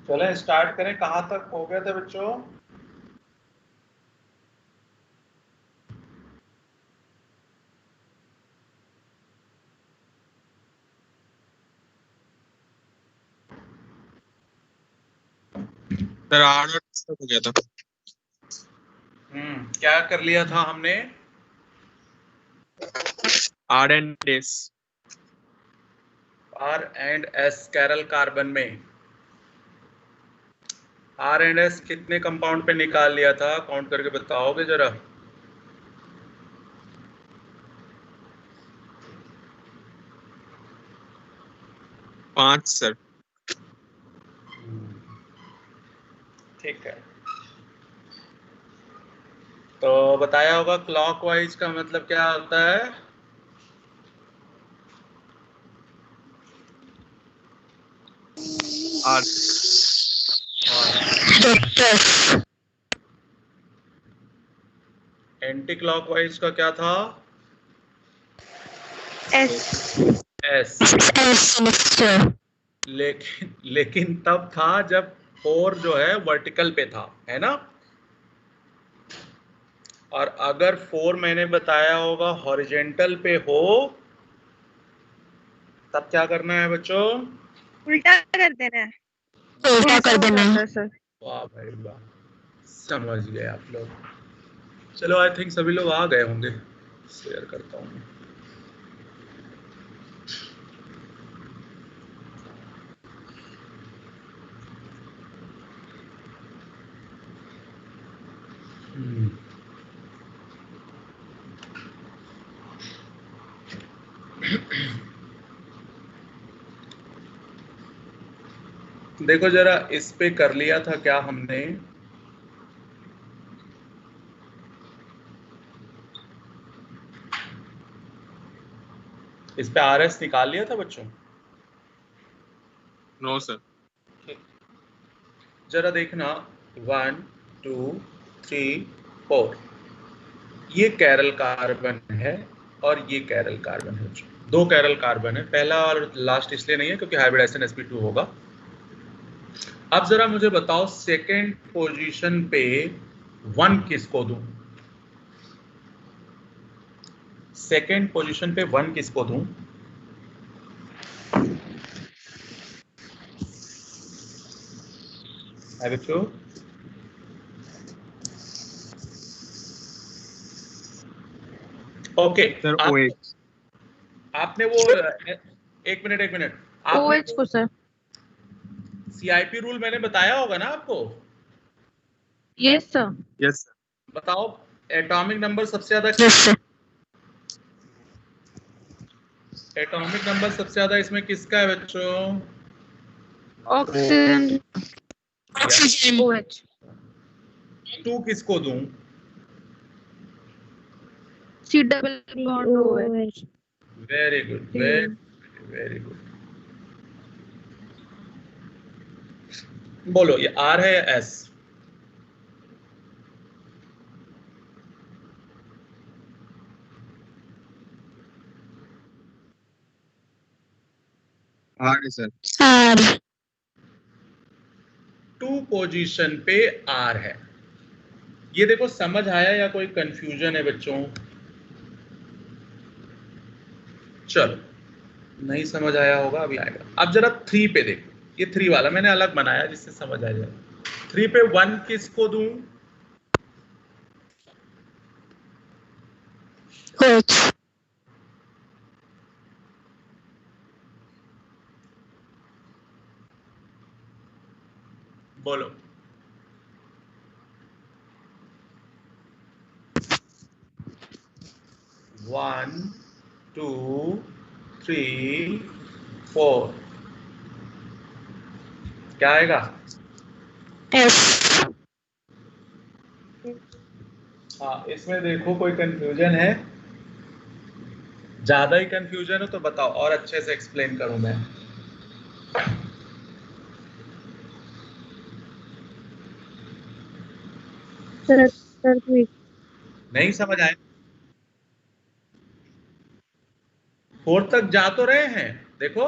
चलें स्टार्ट करें। कहाँ तक हो गए थे बच्चों? सर 8 तक हो गया था। क्या कर लिया था हमने? R and S. R and S chiral carbon में आर एंड एस कितने कंपाउंड पे निकाल लिया था? काउंट करके बताओगे जरा। 5 सर। ठीक है, तो बताया होगा क्लॉकवाइज का मतलब क्या होता है? आर एंटी क्लॉकवाइज का क्या था? एस। एस। सेमेस्टर। लेकिन तब था जब 4 जो है वर्टिकल पे था, है ना? और अगर 4 मैंने बताया होगा हॉरिजेंटल पे हो, तब क्या करना है बच्चों? उल्टा कर देना है। उल्टा कर देना है सर। वाह भाई वाह, समझ गए आप लोग। चलो आई थिंक सभी लोग आ गए होंगे। शेयर करता हूँ। देखो जरा, इस पे कर लिया था क्या हमने? इस पे आर एस निकाल लिया था बच्चों? No sir. जरा देखना, 1 2 3 4, ये कैरल कार्बन है और ये कैरल कार्बन है। 2 कैरल कार्बन है, पहला और लास्ट इसलिए नहीं है क्योंकि हाइब्रिडाइजेशन sp2 होगा। अब जरा मुझे बताओ, सेकेंड पोजीशन पे 1 किसको दूं? सेकेंड पोजीशन पे 1 किसको दूं? है बच्चों? Okay, sir OH। आपने वो एक मिनट, आपने OH को सर। सीआईपी रूल मैंने बताया होगा ना आपको? Yes sir. Yes sir. बताओ, एटॉमिक नंबर सबसे ज्यादा एटॉमिक नंबर सबसे ज्यादा इसमें किसका है बच्चों? ऑक्सीजन। OH। 2 किसको दूं? C double bond OH। Very good, very good. बोलो, ये आर है या एस? आर है सर। आर। 2 पोजीशन पे आर है। ये देखो, समझ आया या कोई कंफ्यूजन है बच्चों? चलो, नहीं समझ आया होगा, अभी आएगा। अब जरा 3 पे देखो, ये 3 वाला मैंने अलग बनाया जिससे समझ आ जाए। 3 पे 1 किसको दूं? OH। बोलो। वन, टू, थ्री, 4, क्या आएगा? S। हाँ, इसमें देखो कोई कंफ्यूजन है? ज्यादा ही कंफ्यूजन हो तो बताओ, और अच्छे से एक्सप्लेन करूं मैं। सर नहीं समझ आए? 4 तक जा तो रहे हैं, देखो।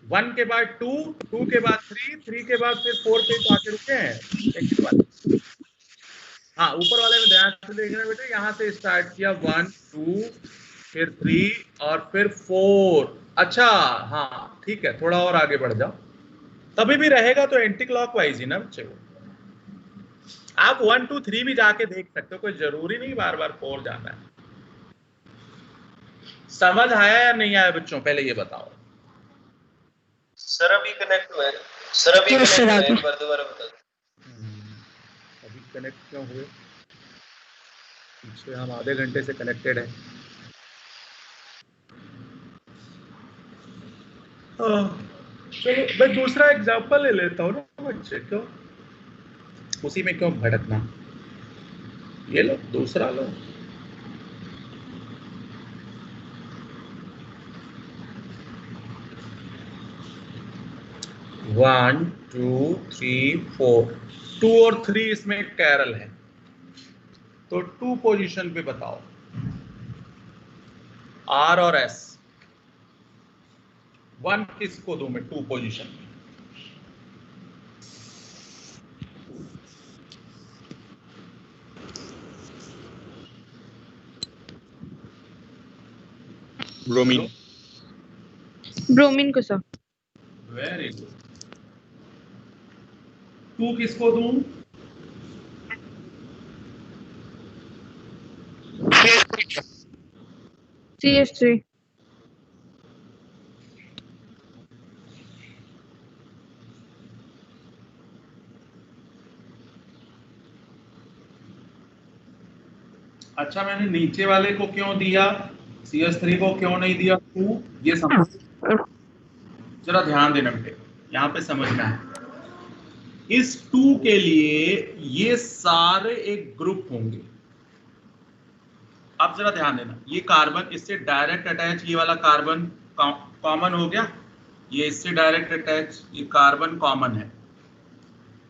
1 के बाद 2, 2 के बाद 3, 3 के बाद फिर 4 पे तो आके रुके हैं। एक बात, हाँ ऊपर वाले में ध्यान से देखना बेटा, यहाँ से स्टार्ट किया 1 2 फिर 3 और फिर 4। अच्छा हाँ ठीक है, थोड़ा और आगे बढ़ जाओ, तभी भी रहेगा तो एंटी क्लॉकवाइज ही ना बच्चे को। आप 1 2 3 भी जाके देख सकते हो, कोई जरूरी नहीं बार बार 4 जाना है। समझ आया या नहीं आया बच्चों, पहले ये बताओ। सर अभी कनेक्ट हुए, सर अभी Yes, sir, कनेक्ट हुए, आगे। एक बार दोबारा बता दो। अभी कनेक्ट क्यों हुए? पीछे हम आधे घंटे से कनेक्टेड है। चलो मैं दूसरा एग्जांपल ले लेता हूँ ना बच्चे, क्यों उसी में क्यों भटकना। ये लो दूसरा लो। वन टू थ्री फोर, 2 और 3 इसमें कैरल है, तो 2 पोजीशन पे बताओ R और S। 1 किसको दूं मैं 2 पोजीशन में? ब्रोमीन। ब्रोमीन को सर। Very good. 2 किसको दूं? CH3। अच्छा मैंने नीचे वाले को क्यों दिया, CH3 को क्यों नहीं दिया 2? ये समझ, जरा ध्यान देना बेटे, यहाँ पे समझना है। इस 2 के लिए ये सारे एक ग्रुप होंगे। अब जरा ध्यान देना, ये कार्बन इससे डायरेक्ट अटैच, ये वाला कार्बन कॉमन हो गया, ये इससे डायरेक्ट अटैच, ये कार्बन कॉमन है,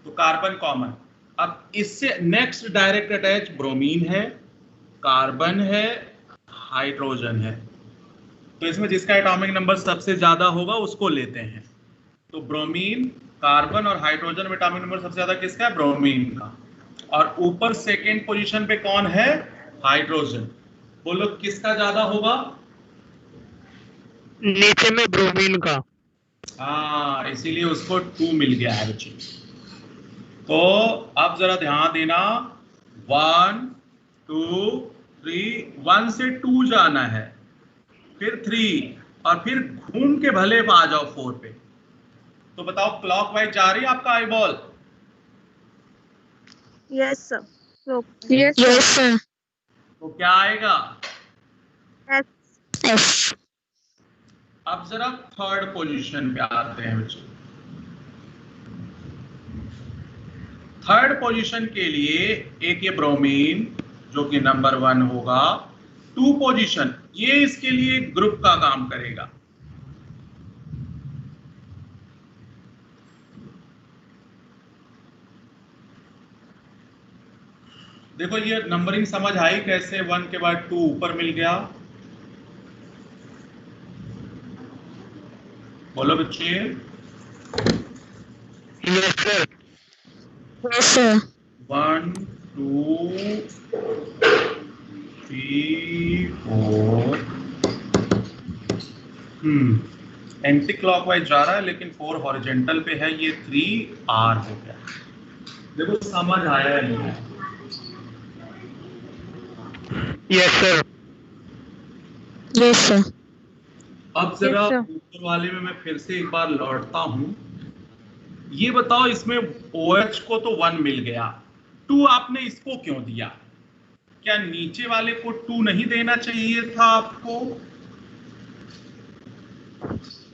तो कार्बन कॉमन। अब इससे नेक्स्ट डायरेक्ट अटैच ब्रोमीन है, कार्बन है, हाइड्रोजन है, तो इसमें जिसका एटॉमिक नंबर सबसे ज्यादा होगा उसको लेते हैं। तो ब्रोमीन, कार्बन और हाइड्रोजन में एटॉमिक नंबर सबसे ज्यादा किसका है? ब्रोमीन का। और ऊपर सेकेंड पोजीशन पे कौन है? हाइड्रोजन। बोलो किसका ज्यादा होगा? नीचे में ब्रोमीन का। हाँ, इसीलिए उसको 2 मिल गया है बच्चे। तो अब जरा ध्यान देना, 1 2 3, 1 से 2 जाना है, फिर 3 और फिर घूम के भले आ जाओ 4 पे। तो बताओ क्लॉकवाइज जा रही है आपका eye ball? Yes sir. Yes sir. तो क्या आएगा? S। अब जरा थर्ड पोजीशन पे आते हैं बच्चों। थर्ड पोजीशन के लिए एक ये ब्रोमीन जो कि नंबर 1 होगा, 2 पोजीशन, ये इसके लिए ग्रुप का काम करेगा। देखो ये नंबरिंग समझ आई कैसे? 1 के बाद 2 ऊपर मिल गया। बोलो बच्चे। Yes sir. Yes sir. 1 2 3 4। Anti clockwise जा रहा है लेकिन 4 हॉरिजॉन्टल पे है, ये 3 R हो गया। देखो समझ आया नहीं है? Yes sir. Yes sir. अब जरा Yes, sir. ऊपर वाले में मैं फिर से एक बार लौटता हूं। ये बताओ इसमें OH को तो 1 मिल गया, 2 आपने इसको क्यों दिया? क्या नीचे वाले को 2 नहीं देना चाहिए था आपको?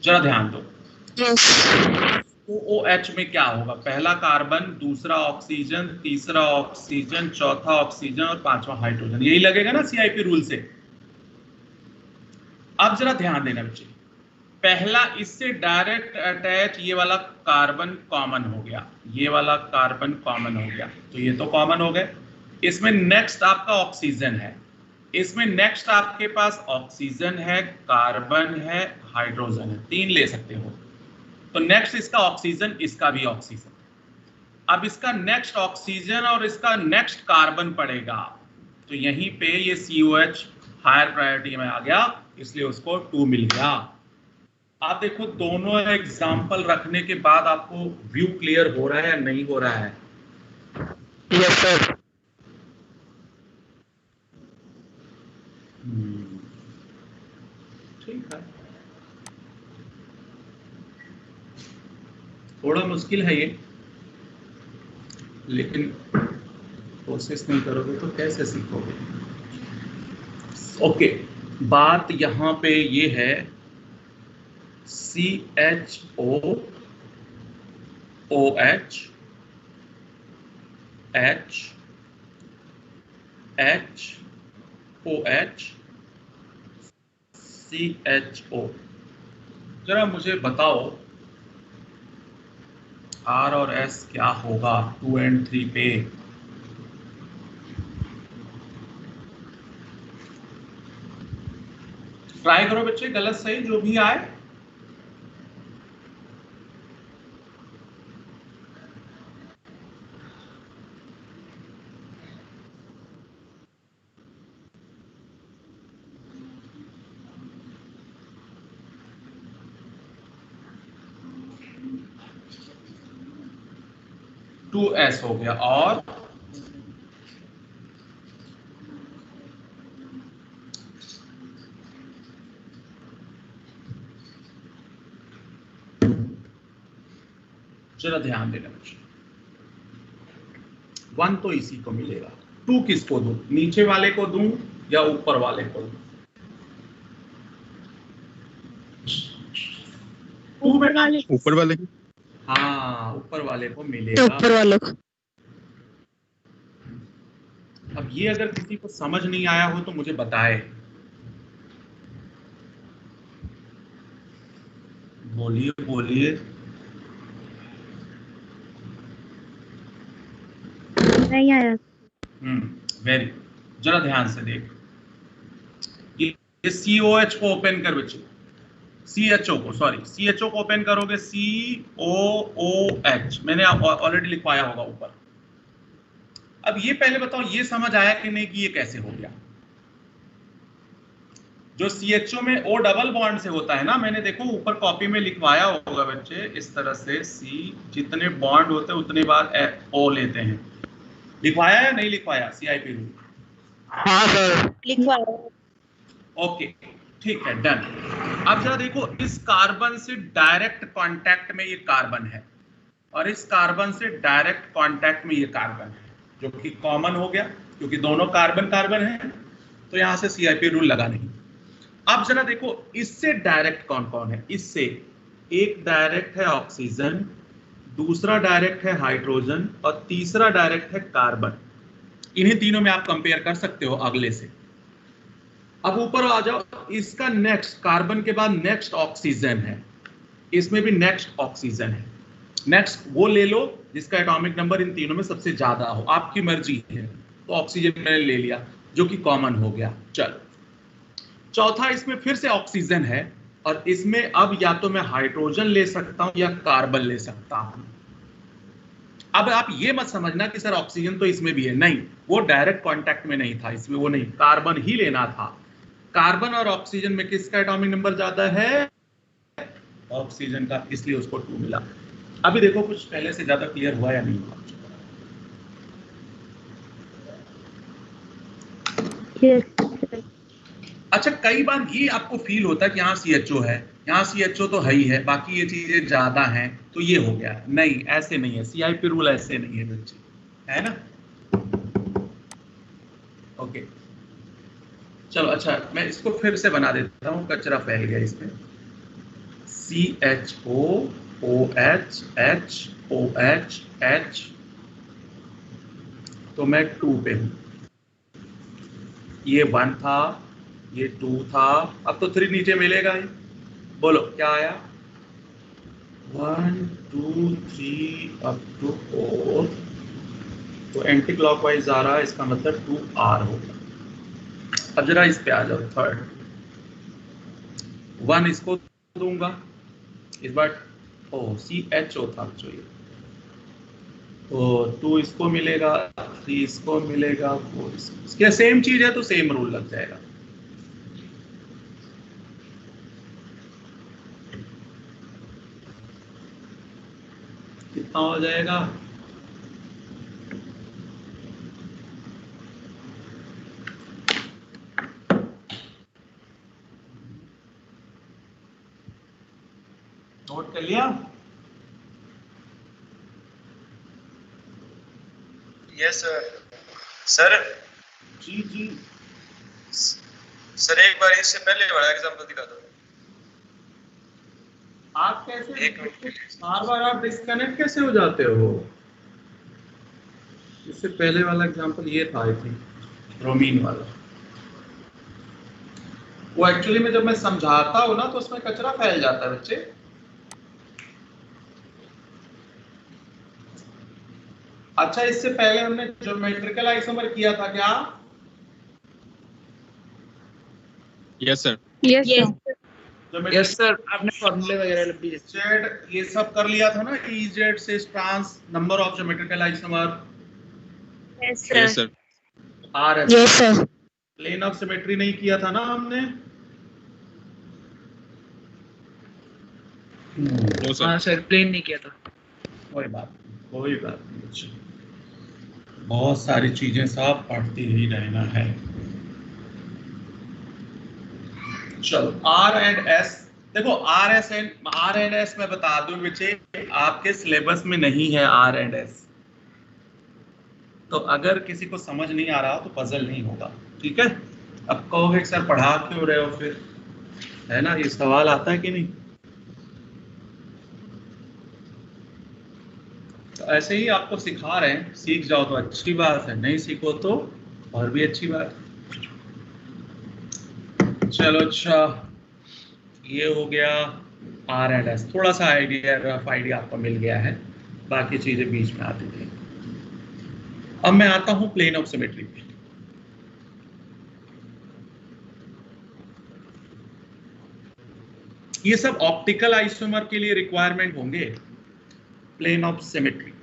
जरा ध्यान दो। यस। OH में क्या होगा? पहला कार्बन, दूसरा ऑक्सीजन, तीसरा ऑक्सीजन, चौथा ऑक्सीजन और पांचवा हाइड्रोजन, यही लगेगा ना CIP रूल से। अब जरा ध्यान देना बच्चे, पहला इससे डायरेक्ट अटैच ये वाला कार्बन कॉमन हो गया, ये वाला कार्बन कॉमन हो गया, तो ये तो कॉमन हो गए। इसमें नेक्स्ट आपका ऑक्सीजन है, इसमें नेक्स्ट आपके पास ऑक्सीजन है, कार्बन है, हाइड्रोजन है, 3 ले सकते हो। तो नेक्स्ट इसका ऑक्सीजन, इसका भी ऑक्सीजन। अब इसका नेक्स्ट ऑक्सीजन और इसका नेक्स्ट कार्बन पड़ेगा, तो यहीं पे ये COH हायर प्रायोरिटी में आ गया, इसलिए उसको 2 मिल गया। आप देखो दोनों एग्जाम्पल रखने के बाद आपको व्यू क्लियर हो रहा है या नहीं हो रहा है? Yes sir. ठीक है, थोड़ा मुश्किल है ये, लेकिन कोशिश नहीं करोगे तो कैसे सीखोगे? ओके, बात यहां पे ये है CHO OH H H OH CHO। जरा मुझे बताओ R और S क्या होगा 2 और 3 पे? ट्राई करो बच्चे, गलत सही जो भी आए। टू एस हो गया और जरा ध्यान देना बच्चे, 1 तो इसी को मिलेगा, 2 किसको दूं? नीचे वाले को दूं या ऊपर वाले को दूं? ऊपर वाले। ऊपर वाले की। हाँ, ऊपर वाले को मिलेगा। ऊपर वाले को। अब ये अगर किसी को समझ नहीं आया हो तो मुझे बताए, बोलिए बोलिए। नहीं आया। वेरी, जरा ध्यान से देख, ये COH को ओपन कर बच्चे, CHO को ओपन करोगे, COOH मैंने ऑलरेडी लिखवाया होगा ऊपर। अब ये पहले बताओ, ये समझ आया कि नहीं कि ये कैसे हो गया? जो CHO में O डबल बॉन्ड से होता है ना, मैंने देखो ऊपर कॉपी में लिखवाया होगा बच्चे, इस तरह से C जितने बॉन्ड होते हैं उतने बार O लेते हैं। लिखवाया या नहीं लिखवाया CIP रूल? हाँ सर। लिखवाया। ओके, ठीक है, डन। अब जरा देखो, इस कार्बन से डायरेक्ट कांटेक्ट में ये कार्बन है और इस कार्बन से डायरेक्ट कांटेक्ट में ये कार्बन है, जो कि कॉमन हो गया क्योंकि दोनों कार्बन कार्बन है, तो यहां से CIP रूल लगा नहीं। अब जरा देखो, इससे डायरेक्ट कौन कौन है? इससे एक डायरेक्ट है ऑक्सीजन, दूसरा डायरेक्ट है हाइड्रोजन और तीसरा डायरेक्ट है कार्बन। इन्हीं तीनों में आप कंपेयर कर सकते हो अगले से। अब ऊपर आ जाओ, इसका नेक्स्ट कार्बन के बाद नेक्स्ट ऑक्सीजन है, इसमें भी नेक्स्ट ऑक्सीजन है। नेक्स्ट वो ले लो जिसका एटॉमिक नंबर इन तीनों में सबसे ज्यादा हो, आपकी मर्जी है। तो ऑक्सीजन मैंने ले लिया जो कि कॉमन हो गया। चलो, चौथा इसमें फिर से ऑक्सीजन है और इसमें अब या तो मैं हाइड्रोजन ले सकता हूं या कार्बन ले सकता हूं। अब आप ये मत समझना कि सर ऑक्सीजन तो इसमें भी है, नहीं, वो डायरेक्ट कांटेक्ट में नहीं था, इसमें वो नहीं, कार्बन ही लेना था। कार्बन और ऑक्सीजन में किसका एटॉमिक नंबर ज्यादा है? ऑक्सीजन का, इसलिए उसको 2 मिला। अभी देखो कुछ पहले से ज्यादा क्लियर हुआ या नहीं हुआ? अच्छा, कई बार ये आपको फील होता है कि यहाँ CHO है, यहाँ CHO तो है ही है, बाकी ये चीजें ज्यादा हैं तो ये हो गया। नहीं, ऐसे नहीं है, CIP रूल ऐसे नहीं है बच्चे, है ना? ओके, चलो, अच्छा मैं इसको फिर से बना देता हूँ, कचरा फैल गया इसमें। CHO OH H OH H, तो मैं 2 पे हूँ, ये 1 था, ये 2 था, अब तो 3 नीचे मिलेगा ही। बोलो क्या आया? 1 2 3 अप टू 4, तो एंटी क्लॉकवाइज आ रहा है, इसका मतलब 2R होगा। अब जरा इस पे आ जाओ, थर्ड 1 इसको दूंगा, इस बार ओ CHO था जो ये, तो 2 इसको मिलेगा, 3 इसको मिलेगा, 4 इसके सेम चीज है तो सेम रूल लग जाएगा। कितना हो जाएगा? नोट कर लिया? Yes sir. सर जी जी। सर एक बार इससे पहले वाला एग्जांपल दिखा दो। आप कैसे एक मिनट के लिए। बार बार आप डिस्कनेक्ट कैसे हो जाते हो? इससे पहले वाला एग्जांपल ये था आई थिंक, ब्रोमीन वाला। वो एक्चुअली में जब मैं समझाता हूँ ना तो उसमें कचरा फैल जाता है बच्चे। अच्छा, इससे पहले हमने ज्योमेट्रिकल आइसोमर किया था क्या? Yes sir. Yes yes sir, आपने फॉर्मूले वगैरह लिख दिए। जेड ये सब कर लिया था ना, ई जेड से trans number of geometrical isomer, yes yes sir. R S. Yes sir. Plane of symmetry नहीं किया था ना हमने? No sir. हाँ सर, प्लेन नहीं किया था। कोई बात नहीं बच्चे, बहुत सारी चीजें सब पढ़ती ही रहना है। चलो आर एंड एस, देखो आर एंड एस मैं बता दूं बच्चे, आपके सिलेबस में नहीं है आर एंड एस, तो अगर किसी को समझ नहीं आ रहा तो पजल नहीं होगा, ठीक है? अब कहोगे सर पढ़ा क्यों रहे हो फिर, है ना, ये सवाल आता है कि नहीं? तो ऐसे ही आपको सिखा रहे हैं, सीख जाओ तो अच्छी बात है, नहीं सीखो तो और भी अच्छी बात है। चलो अच्छा, ये हो गया आर एंड एस, थोड़ा सा आइडिया, रफ आइडिया आपको मिल गया है, बाकी चीजें बीच में आती थी। अब मैं आता हूं प्लेन ऑफ सिमेट्री पे। ये सब ऑप्टिकल आइसोमर के लिए रिक्वायरमेंट होंगे, प्लेन ऑफ सिमेट्री।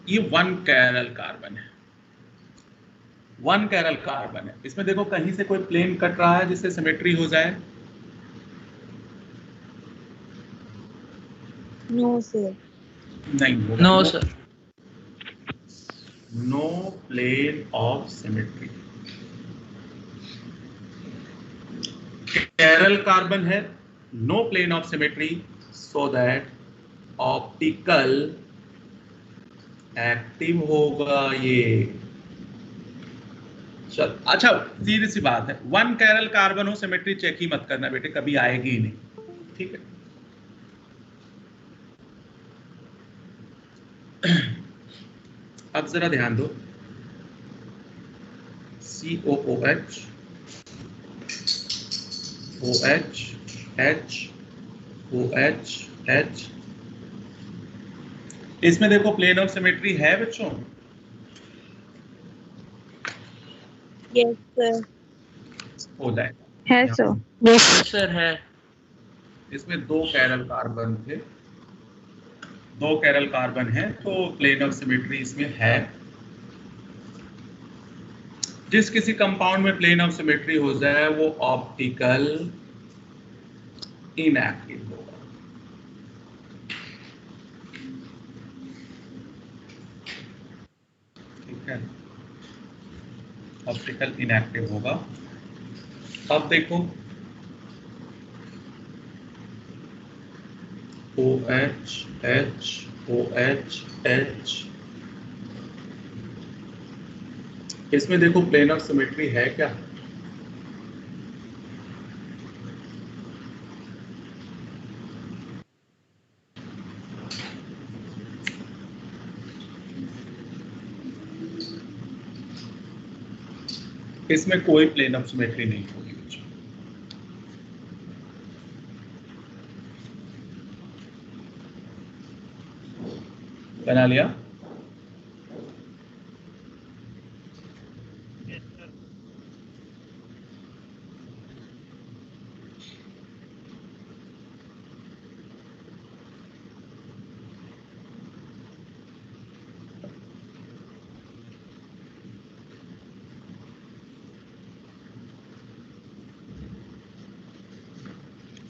ये 1 कैरल कार्बन है, 1 कैरल कार्बन है, इसमें देखो कहीं से कोई प्लेन कट रहा है जिससे सिमेट्री हो जाए? No sir. नहीं होगा। No sir. No plane of symmetry. Chiral carbon है, no plane of symmetry, so that optical active होगा ये। चल अच्छा, सीधी सी बात है, 1 कैरल कार्बन हो, सिमेट्री चेक ही मत करना बेटे, कभी आएगी ही नहीं, ठीक है? अब जरा ध्यान दो, COOH OH H OH H, इसमें देखो प्लेन ऑफ सिमेट्री है बच्चों? Yes sir. हो जाए है सर। यस सर है। इसमें 2 कैरल कार्बन थे, 2 कैरल कार्बन है, तो प्लेन ऑफ सिमेट्री इसमें है। जिस किसी कंपाउंड में प्लेन ऑफ सिमेट्री हो जाए वो ऑप्टिकल इनएक्टिव होगा। ठीक है, ऑप्टिकल इनएक्टिव होगा। अब देखो OH H OH H, इसमें देखो प्लेन ऑफ सिमेट्री है क्या? इसमें कोई प्लेन ऑफ सिमेट्री नहीं होगी बच्चों। बना लिया?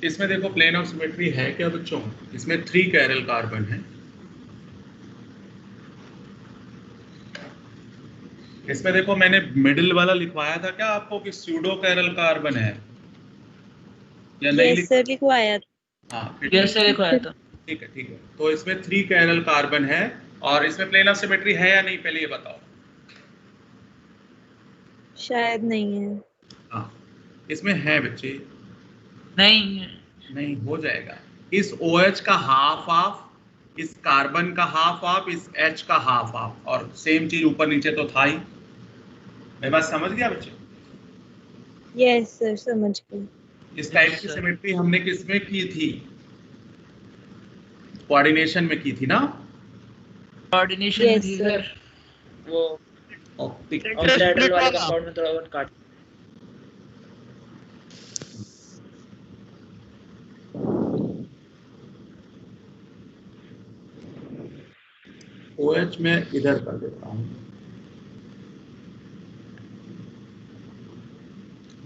इसमें देखो प्लेन ऑफ सिमेट्री है क्या बच्चों? इसमें 3 कैरल कार्बन है। इसमें देखो मैंने मिडिल वाला लिखवाया था क्या आपको कि स्यूडो कैरल कार्बन है या नहीं? यस सर लिखवाया था। हाँ फिर यस सर लिखवाया था। ठीक है ठीक है। तो इसमें 3 कैरल कार्बन है और इसमें प्लेन ऑफ सिमेट्री है या नहीं, पहले ये बताओ। शायद नहीं है। हाँ इसमें है बच्चे। नहीं नहीं हो जाएगा। इस OH का हाफ हाफ, इस कार्बन का हाफ हाफ, इस H का हाफ हाफ, और सेम चीज ऊपर नीचे तो था ही। मेरी बात समझ गया बच्चे? यस सर समझ गई। इस टाइप Yes, की sir. सिमेट्री हमने किसमें की थी? कोऑर्डिनेशन में की थी ना? कोऑर्डिनेशन Yes, थी sir. सर। वो ऑप्टिक। टेट्राहेड्रल वाले कंपाउंड में थोड़ा बहुत काट। OH में इधर कर देता हूं,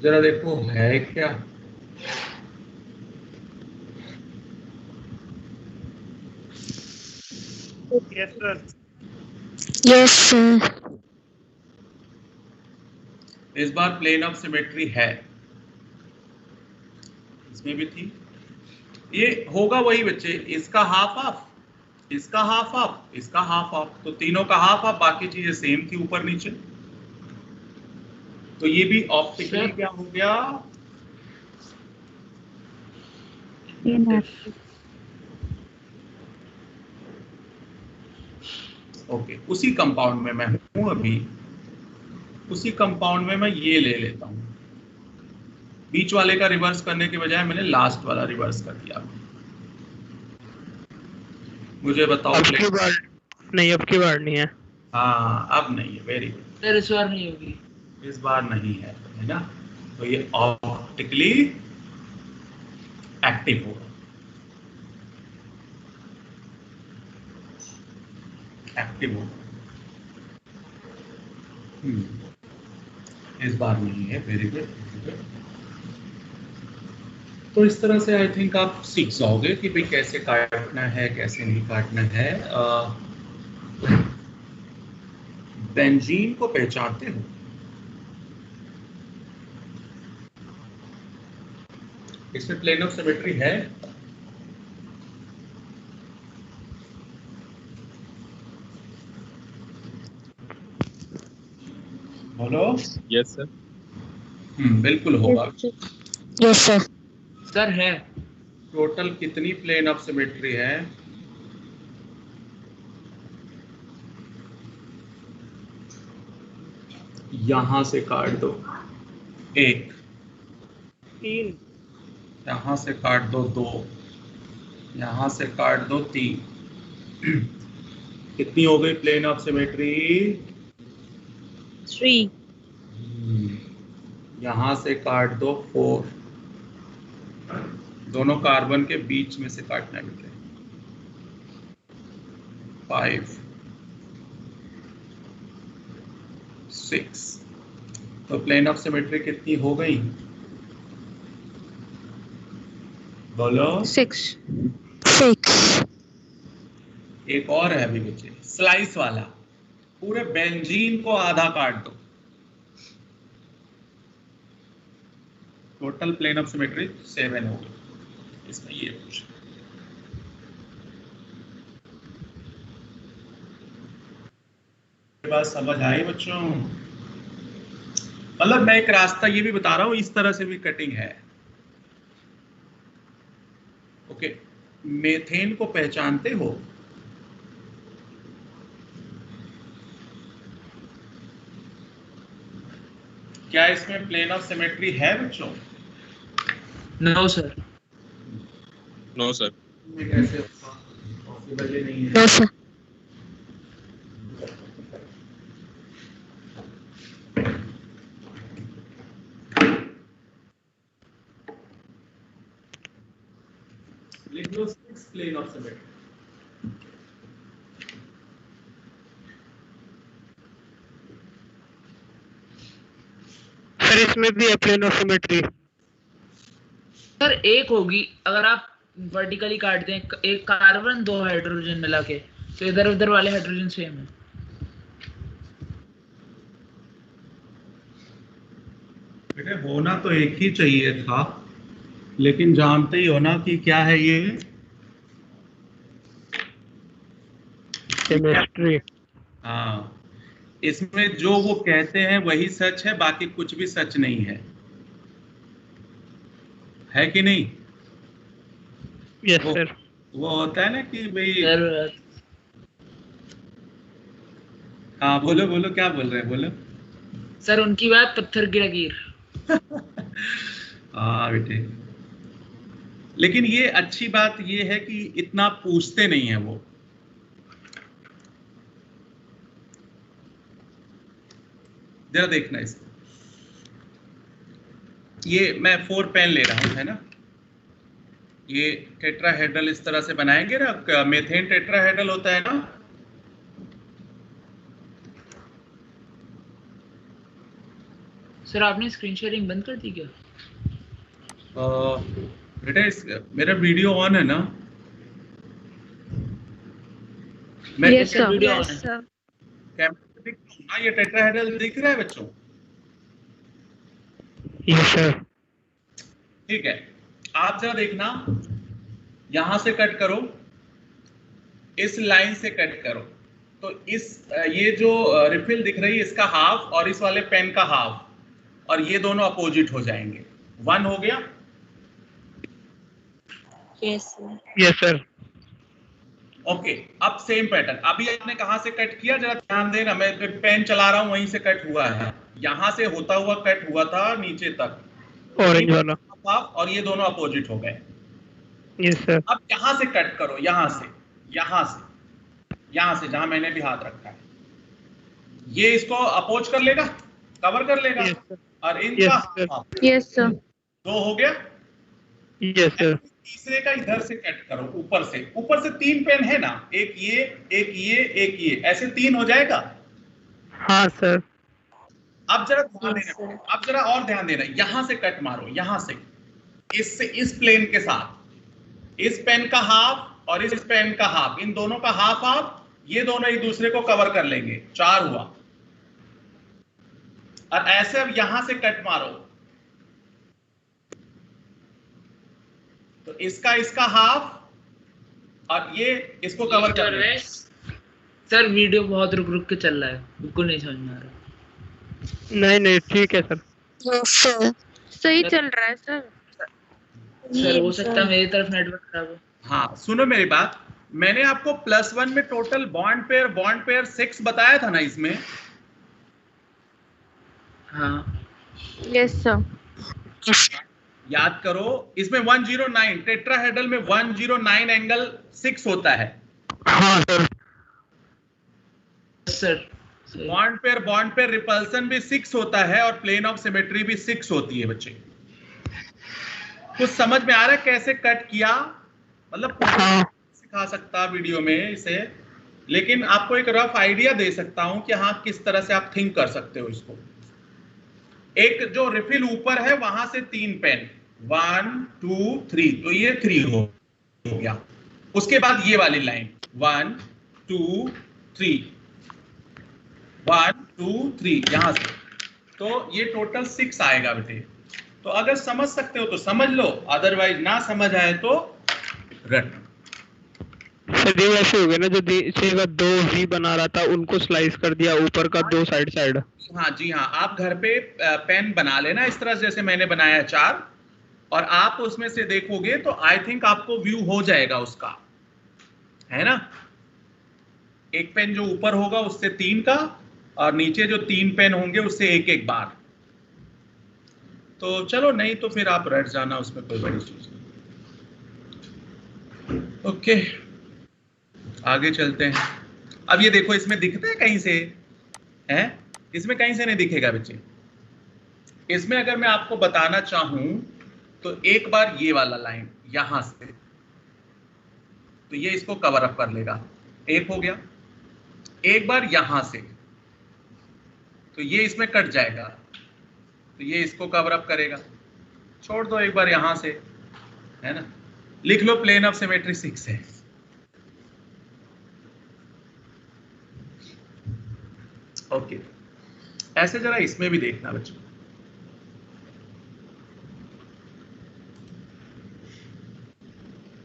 जरा देखो है क्या। Yes, sir. Yes sir. इस बार प्लेन ऑफ सिमेट्री है, इसमें भी थी। ये होगा वही बच्चे, इसका हाफ हाफ, इसका हाफ हाफ, इसका हाफ हाफ, तो तीनों का हाफ हाफ, बाकी चीजें सेम थी ऊपर नीचे। तो ये भी ऑप्टिकली क्या हो गया? ओके उसी कंपाउंड में मैं हूं अभी, उसी कंपाउंड में मैं ये ले लेता हूं। बीच वाले का रिवर्स करने के बजाय मैंने लास्ट वाला रिवर्स कर दिया। मुझे बताओ अब की बार नहीं है। हाँ अब नहीं है, वेरी गुड। सर इस बार नहीं होगी। इस बार नहीं है ना? तो ये ऑप्टिकली एक्टिव होगा, एक्टिव होगा। इस बार नहीं है, वेरी गुड। तो इस तरह से आई थिंक आप सीख जाओगे कि भाई कैसे काटना है, कैसे नहीं काटना है। बेंजीन को पहचानते हो? इसमें प्लेन ऑफ सिमेट्री है? बोलो। Yes sir. बिल्कुल होगा। Yes sir. सर है। टोटल कितनी प्लेन ऑफ सिमेट्री है? यहां से काट दो 1, 3, यहां से काट दो 2, यहां से काट दो 3। कितनी हो गई प्लेन ऑफ सिमेट्री? 3। यहां से काट दो 4, दोनों कार्बन के बीच में से काटना है। 5, 6। तो प्लेन ऑफ सिमेट्री कितनी हो गई? बोलो। 6। एक और है अभी बच्चे, स्लाइस वाला। पूरे बेंजीन को आधा काट दो। टोटल प्लेन ऑफ सिमेट्री 7 हो गई। इसमें ये कुछ बात समझ आई बच्चों? मतलब मैं एक रास्ता ये भी बता रहा हूं, इस तरह से भी कटिंग है। ओके, मेथेन को पहचानते हो? क्या इसमें प्लेन ऑफ सिमेट्री है बच्चों? No sir. No sir. कैसे पॉसिबल ही नहीं है। No sir. लिख लो 6 प्लेन ऑफ सिमेट्री। सर इसमें भी है प्लेन ऑफ सिमेट्री। सर एक होगी, अगर आप वर्टिकली काट दें एक कार्बन 2 हाइड्रोजन मिला के, तो इधर उधर वाले हाइड्रोजन सेम है। बेटे होना तो एक ही चाहिए था, लेकिन जानते ही हो ना कि क्या है ये केमिस्ट्री। हाँ, इसमें जो वो कहते हैं वही सच है, बाकी कुछ भी सच नहीं है कि नहीं? Yes sir. वो होता है ना कि भाई सर हाँ बोलो बोलो, क्या बोल रहे हैं, बोलो। सर उनकी बात पत्थर की लकीर। हाँ बेटे, लेकिन ये अच्छी बात ये है कि इतना पूछते नहीं है वो। जरा देखना इसको, ये मैं 4 पेन ले रहा हूं, है ना। ये टेट्राहेड्रल इस तरह से बनाएंगे ना, मेथेन टेट्राहेड्रल होता है ना। सर आपने स्क्रीन शेयरिंग बंद कर दी क्या? बेटा मेरा वीडियो ऑन है ना। मैं यस इसका सर, वीडियो ऑन यस है। सर। कैमरा दिख रहा हूं ना, ये टेट्राहेड्रल दिख रहा है बच्चों? Yes sir. ठीक है, आप जरा देखना, यहां से कट करो, इस लाइन से कट करो, तो इस ये जो रिफिल दिख रही है इसका हाफ और इस वाले पेन का हाफ, और ये दोनों अपोजिट हो जाएंगे। 1 हो गया। Yes sir. Yes sir. Okay, अब सेम पैटर्न, अभी आपने कहां से कट किया, जरा ध्यान देना, मैं पेन चला रहा हूं वहीं से कट हुआ है, यहां से होता हुआ कट हुआ था नीचे तक, ऑरेंज वाला। और ये दोनों अपोजिट हो गए। Yes sir. अब यहां से कट करो, यहां से जहां मैंने भी हाथ रखा है, ये इसको अपोज कर लेगा, कवर कर लेगा। Yes sir. और इनका यस सर। 2 हो गया। Yes sir. तीसरे का इधर से कट करो, ऊपर से 3 पेन है ना, एक ये एक ये, ऐसे 3 हो जाएगा। हाँ सर। अब जरा ध्यान देना, अब जरा और ध्यान देना, यहां से कट मारो, यहां से, इससे इस प्लेन के साथ, इस पेन का हाफ और इस पेन का हाफ, इन दोनों का हाफ हाफ, ये दोनों एक दूसरे को कवर कर लेंगे, 4 हुआ। और ऐसे अब यहां से कट मारो, तो इसका हाफ और ये इसको कवर कर लेंगे। सर वीडियो बहुत रुक रुक के चल रहा है, बिल्कुल नहीं समझ में आ रहा। नहीं ठीक है सर। यस सर, सही चल रहा है सर। सर हो सकता है मेरी तरफ नेटवर्क खराब हो। हाँ सुनो मेरी बात, मैंने आपको +1 में टोटल बॉन्ड पेयर 6 बताया था ना इसमें। हाँ यस सर। याद करो, इसमें 109 टेट्राहेड्रल में 109 एंगल 6 होता है। हाँ sir. Sir bond pair repulsion भी 6 होता है और प्लेन ऑफ सिमेट्री भी 6 होती है। बच्चे कुछ समझ में आ रहा है कैसे कट किया? मतलब सिखा सकता वीडियो में इसे, लेकिन आपको एक रफ आइडिया दे सकता हूं कि हाँ किस तरह से आप थिंक कर सकते हो इसको। एक जो रिफिल ऊपर है वहां से 3 पेन, 1 2 3, तो ये 3 हो गया। उसके बाद ये वाली लाइन 1 2 3 1 2 3 यहां से, तो ये टोटल 6 आएगा बेटे। तो अगर समझ सकते हो तो समझ लो, अदरवाइज ना समझ आए तो रट। सर ये वैसे हो गया ना, जो सेगा 2 वी बना रहा था उनको स्लाइस कर दिया ऊपर का 2 साइड। हाँ जी हाँ, आप घर पे पेन बना लेना इस तरह जैसे मैंने बनाया 4, और आप उसमें से देखोगे तो आई थिंक आपको व्यू हो जाएगा उसका, है ना। एक पेन जो ऊपर होगा उससे 3 का, और नीचे जो 3 पेन होंगे उससे एक बार। तो चलो, नहीं तो फिर आप रट जाना, उसमें कोई बड़ी चीज नहीं। ओके आगे चलते हैं। अब ये देखो, इसमें दिखता है कहीं से, है इसमें कहीं से नहीं दिखेगा बच्चे। इसमें अगर मैं आपको बताना चाहूं तो एक बार ये वाला लाइन यहां से, तो ये इसको कवर अप कर लेगा, एक हो गया। एक बार यहां से, तो ये इसमें कट जाएगा, तो ये इसको कवर अप करेगा। छोड़ दो, एक बार यहां से, है ना। लिख लो प्लेन ऑफ सिमेट्री 6 है। ओके, ऐसे जरा इसमें भी देखना बच्चों,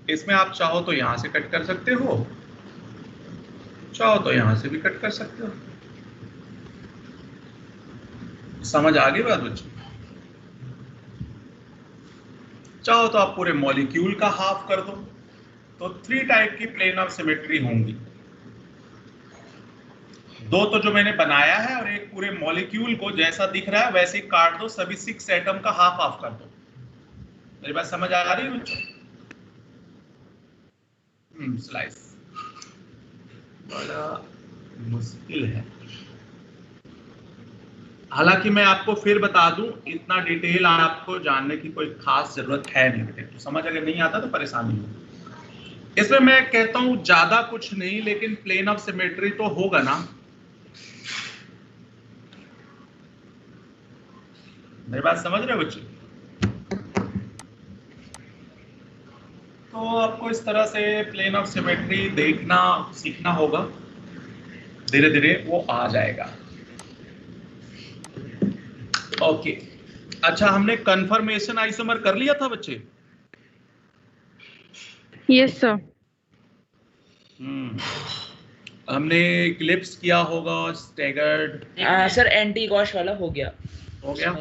इसमें आप चाहो तो यहां से कट कर सकते हो, चाहो तो यहां से भी कट कर सकते हो। समझ आ गई बात बच्चों? चाहो तो आप पूरे मॉलिक्यूल का हाफ कर दो, तो 3 टाइप की प्लेन ऑफ सिमेट्री होंगी। 2 तो जो मैंने बनाया है, और एक पूरे मॉलिक्यूल को जैसा दिख रहा है वैसे ही काट दो, सभी 6 एटम का हाफ हाफ कर दो। मेरी बात समझ आ रही है बच्चों? स्लाइस बड़ा मुश्किल है, हालांकि मैं आपको फिर बता दूं, इतना डिटेल आपको जानने की कोई खास जरूरत है नहीं बेटे, तो समझ अगर नहीं आता तो परेशानी हो। इसमें मैं कहता हूं ज्यादा कुछ नहीं, लेकिन प्लेन ऑफ सिमेट्री तो होगा ना। मेरी बात समझ रहे हो बच्चे? तो आपको इस तरह से प्लेन ऑफ सिमेट्री देखना सीखना होगा, धीरे धीरे वो आ जाएगा। ओके, अच्छा, हमने कन्फर्मेशन आइसोमर कर लिया था बच्चे? Yes sir. हमने क्लिप्स किया होगा, स्टैगर्ड। सर एंटी गॉश वाला हो गया। हो गया?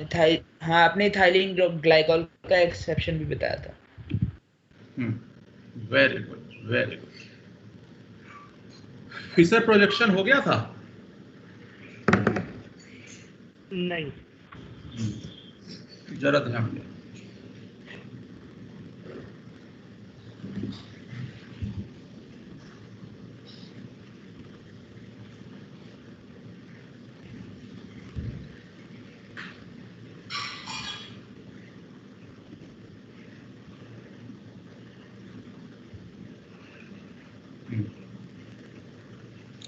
हाँ, आपने इथाइलिन ग्लाइकॉल का एक्सेप्शन भी बताया था। Very good, very good. Fischer projection हो गया था? नहीं। जरा ध्यान दें।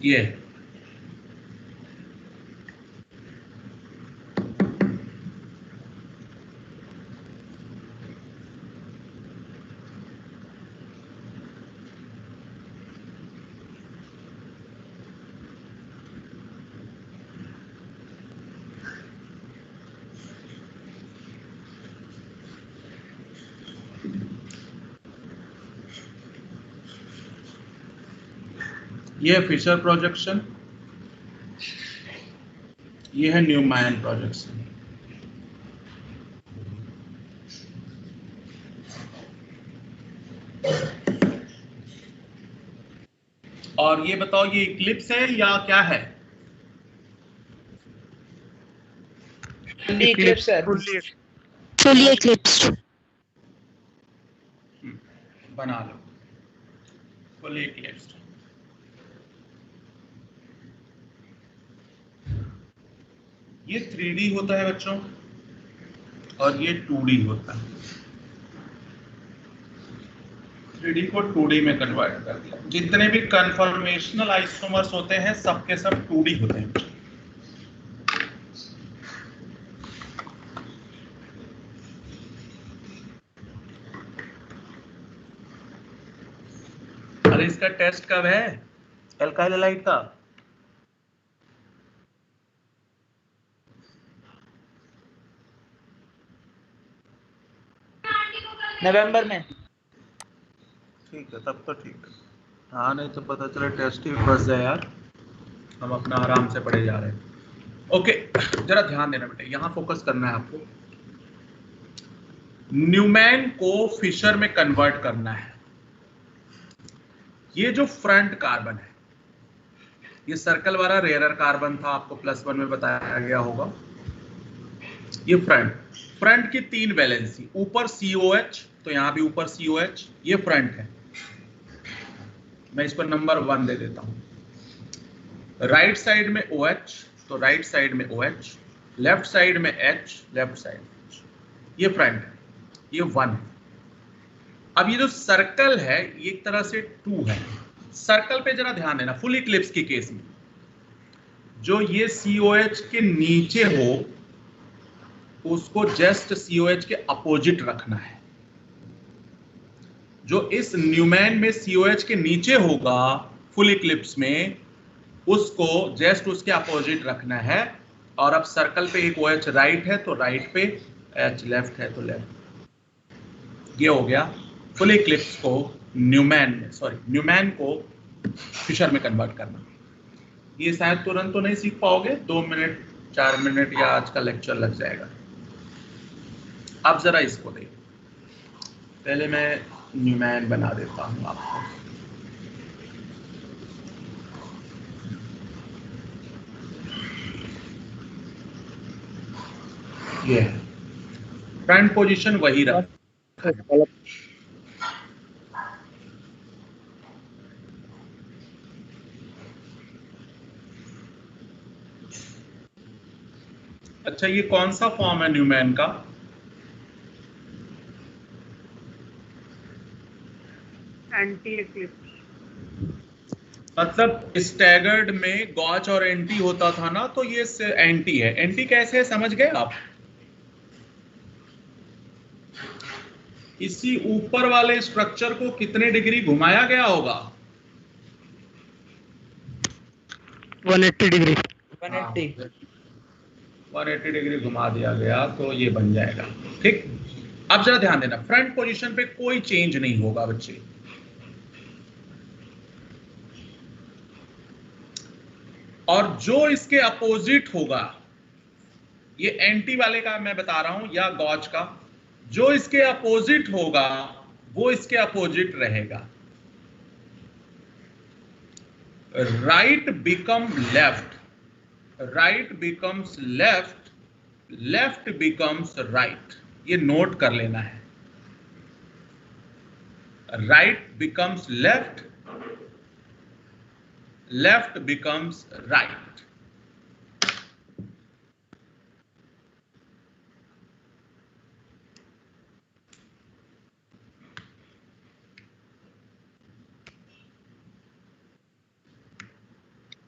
ये ये फिशर प्रोजेक्शन, ये है न्यूमैन प्रोजेक्शन। और ये बताओ, ये इक्लिप्स है या क्या है? फुल्ली इक्लिप्स है। Fully eclipsed. बना लो फुल्ली इक्लिप्स्ड। ये 3D होता है बच्चों, और ये 2D होता है। 3D को 2D में कन्वर्ट कर दिया। जितने भी कन्फर्मेशनल आइसोमर्स होते हैं सबके सब 2D होते हैं। अरे इसका टेस्ट कब है एल्काइल हैलाइड का? नवंबर में। ठीक है, तब तो ठीक है। हाँ, नहीं तो पता चले टेस्ट ही फंस जाए यार, हम अपना आराम से पढ़े जा रहे हैं। ओके, जरा ध्यान देना बेटे, यहाँ फोकस करना है आपको। न्यूमैन को फिशर में कन्वर्ट करना है। ये जो फ्रंट कार्बन है, ये सर्कल वाला रेयरर कार्बन था, आपको +1 में बताया गया होगा। ये फ्रंट की 3 वैलेंसी, ऊपर COH, तो यहां भी ऊपर COH, ये फ्रंट है। मैं इसको नंबर 1 दे देता हूं। राइट साइड में OH, तो राइट साइड में OH, लेफ्ट साइड में H, लेफ्ट साइड, ये फ्रंट है, ये 1 है। अब ये जो सर्कल है ये एक तरह से 2 है। सर्कल पे जरा ध्यान देना, फुल इक्लिप्स के केस में जो ये COH के नीचे हो उसको जस्ट COH के अपोजिट रखना है। जो इस न्यूमैन में COH के नीचे होगा फुल इक्लिप्स में, उसको जस्ट उसके अपोजिट रखना है। और अब सर्कल पे एक OH राइट है तो राइट पे, H लेफ्ट है तो लेफ्ट। ये हो गया फुल इक्लिप्स को न्यूमैन को फिशर में कन्वर्ट करना। ये शायद तुरंत तो नहीं सीख पाओगे, 2 मिनट 4 मिनट या आज का लेक्चर लग जाएगा। अब जरा इसको देखो, पहले मैं न्यूमैन बना देता हूं आपको। ये है फ्रंट पोजीशन, वही रख। अच्छा, ये कौन सा फॉर्म है न्यूमैन का? Anti Eclipse. मतलब स्टैगर्ड में गॉच और एंटी होता था ना, तो ये एंटी है। एंटी कैसे है समझ गए आप? इसी ऊपर वाले स्ट्रक्चर को कितने डिग्री घुमाया गया होगा? 180 डिग्री। 180 डिग्री घुमा दिया गया तो ये बन जाएगा। ठीक, अब जरा ध्यान देना, फ्रंट पोजीशन पे कोई चेंज नहीं होगा बच्चे। और जो इसके अपोजिट होगा, ये एंटी वाले का मैं बता रहा हूं या गॉच का, जो इसके अपोजिट होगा वो इसके अपोजिट रहेगा। Right become left, right becomes left, left becomes right. ये नोट कर लेना है। Right becomes left, left becomes right.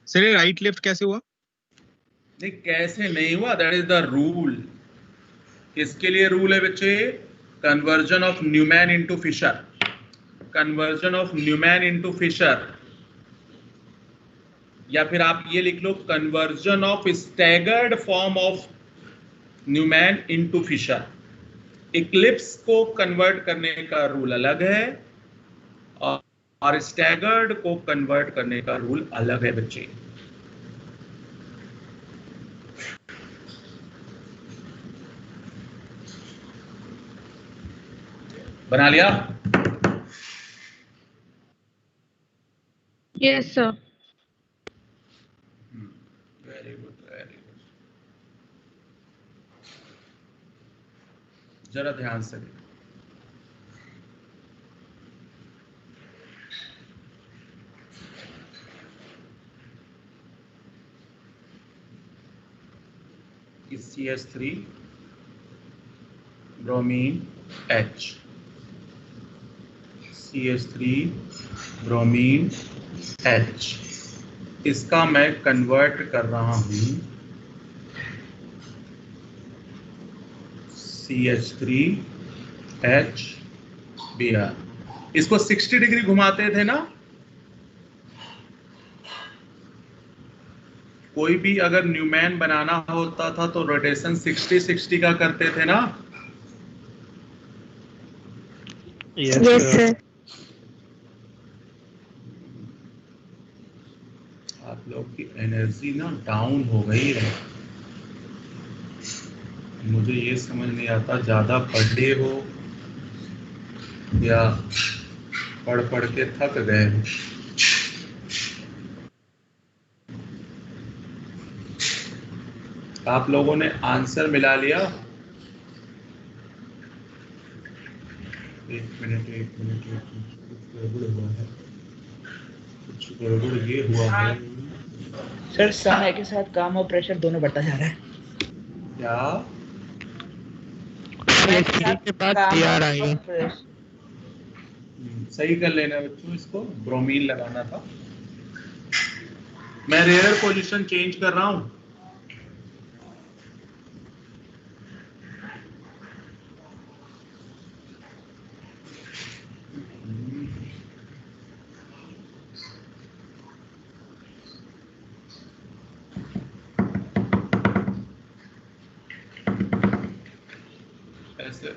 Sir right left कैसे हुआ? नहीं, कैसे नहीं हुआ, दैट इज द रूल। किसके लिए रूल है बच्चे? Conversion of Newman into Fischer. Conversion of Newman into Fischer, या फिर आप ये लिख लो, conversion of staggered form of Newman into Fischer. Eclipse को कन्वर्ट करने का रूल अलग है और स्टैगर्ड को कन्वर्ट करने का रूल अलग है बच्चे। बना लिया? Yes sir. Very good, very good. जरा ध्यान से देखो। CH3 bromine H, CH3 bromine H, इसका मैं कन्वर्ट कर रहा हूं CH3H Br। इसको 60 डिग्री घुमाते थे ना, कोई भी अगर न्यूमैन बनाना होता था तो रोटेशन 60-60 का करते थे ना। Yes sir. आप लोग की एनर्जी ना डाउन हो गई है। मुझे ये समझ नहीं आता, ज्यादा पढ़े हो या पढ़ पढ़ के थक गए हो। आप लोगों ने आंसर मिला लिया? एक मिनट, कुछ गड़बड़ हुआ है, कुछ गड़बड़ ये हुआ है। सर समय के साथ काम और प्रेशर दोनों बढ़ता जा रहा है। क्या? के बाद तैयार आएगा। सही कर लेना बच्चों, इसको ब्रोमीन लगाना था। मैं रेयर पोजीशन चेंज कर रहा हूं।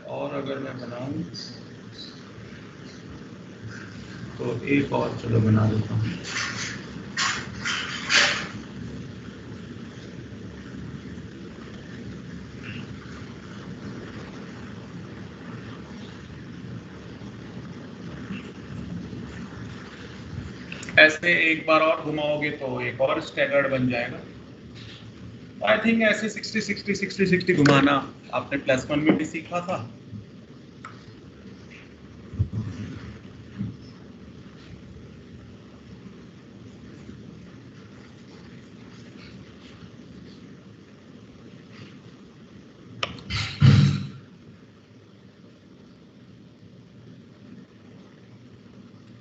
और अगर मैं बनाऊं तो एक और चलो बना देता हूं। ऐसे एक बार और घुमाओगे तो एक और स्टैगर्ड बन जाएगा। आई थिंक ऐसे 60 60 60 60 घुमाना आपने +1 में भी सीखा था।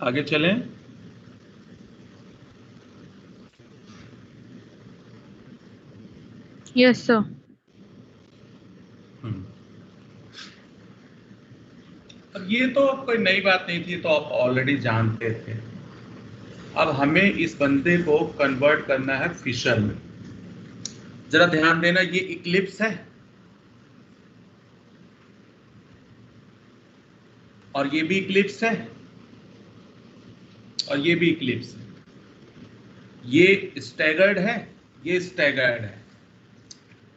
आगे चलें। Yes sir. अब ये तो कोई नई बात नहीं थी, तो आप ऑलरेडी जानते थे। अब हमें इस बंदे को कन्वर्ट करना है फिशर में। जरा ध्यान देना, ये इक्लिप्स है और ये भी इक्लिप्स है और ये भी इक्लिप्स है। ये स्टैगर्ड है, ये स्टैगर्ड है।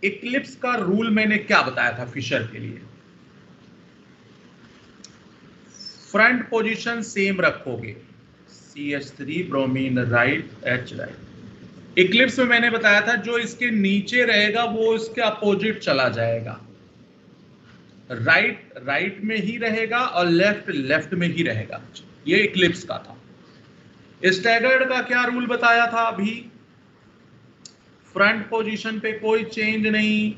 इक्लिप्स का रूल मैंने क्या बताया था फिशर के लिए? फ्रंट पोजीशन सेम रखोगे, CH3 bromine right, H right. Eclipse में मैंने बताया था जो इसके नीचे रहेगा वो इसके अपोजिट चला जाएगा। राइट राइट में ही रहेगा और लेफ्ट लेफ्ट में ही रहेगा। ये इक्लिप्स का था। स्टैगर्ड का क्या रूल बताया था अभी? फ्रंट पोजीशन पे कोई चेंज नहीं।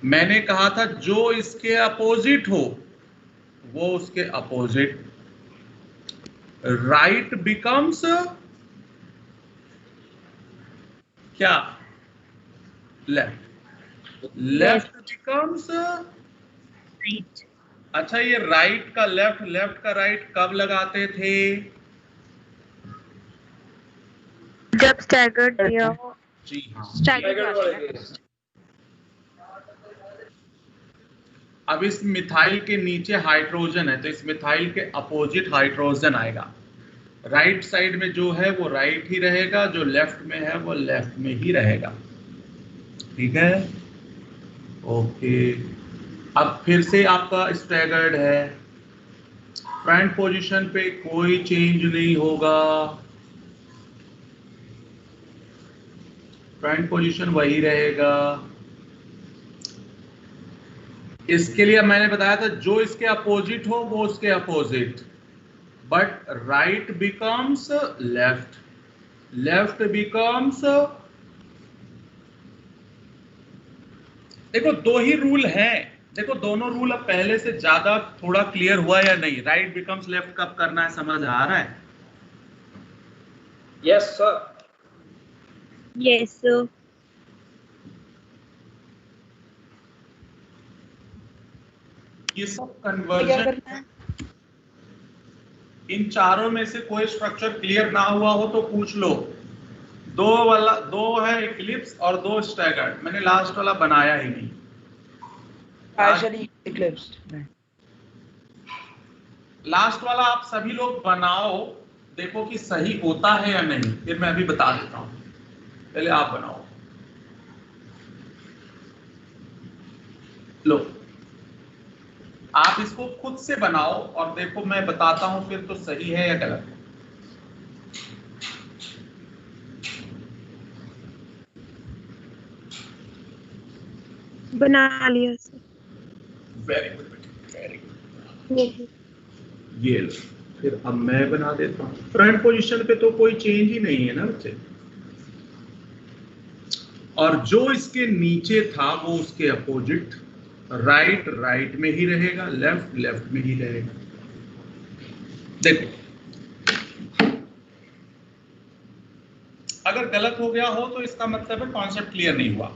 मैंने कहा था जो इसके अपोजिट हो वो उसके अपोजिट। राइट बिकम्स क्या? लेफ्ट। Left becomes right. अच्छा, ये राइट का लेफ्ट, लेफ्ट का राइट कब लगाते थे? जब स्टैगर्ड दिया हो। जी हाँ। स्टैगर्ड। अब इस मिथाइल के नीचे हाइड्रोजन है तो इस मिथाइल के अपोजिट हाइड्रोजन आएगा। राइट साइड में जो है वो राइट ही रहेगा, जो लेफ्ट में है वो लेफ्ट में ही रहेगा। ठीक है, ओके। अब फिर से आपका स्टैगर्ड है। फ्रंट पोजीशन पे कोई चेंज नहीं होगा, फ्रंट पोजीशन वही रहेगा। इसके लिए मैंने बताया था जो इसके अपोजिट हो वो उसके opposite, but right becomes left, left becomes. देखो दो ही रूल हैं। देखो दोनों रूल अब पहले से ज्यादा थोड़ा क्लियर हुआ या नहीं? राइट बिकम्स लेफ्ट कब करना है समझ आ रहा है? Yes, sir. Yes sir. ये सब कन्वर्जन। इन चारों में से कोई स्ट्रक्चर क्लियर ना हुआ हो तो पूछ लो। दो है इक्लिप्स और दो स्टैगर्ड। मैंने लास्ट वाला बनाया ही नहीं। partially eclipsed. लास्ट वाला आप सभी लोग बनाओ, देखो कि सही होता है या नहीं, फिर मैं अभी बता देता हूं। पहले आप बनाओ। लो, आप इसको खुद से बनाओ और देखो मैं बताता हूं फिर तो सही है या गलत है। बना लिया sir. Very good, very good. ये लो, फिर अब मैं बना देता हूं। फ्रंट पोजीशन पे तो कोई चेंज ही नहीं है ना बच्चे, और जो इसके नीचे था वो उसके अपोजिट। राइट राइट में ही रहेगा, लेफ्ट लेफ्ट में ही रहेगा। देखो अगर गलत हो गया हो तो इसका मतलब है कॉन्सेप्ट क्लियर नहीं हुआ।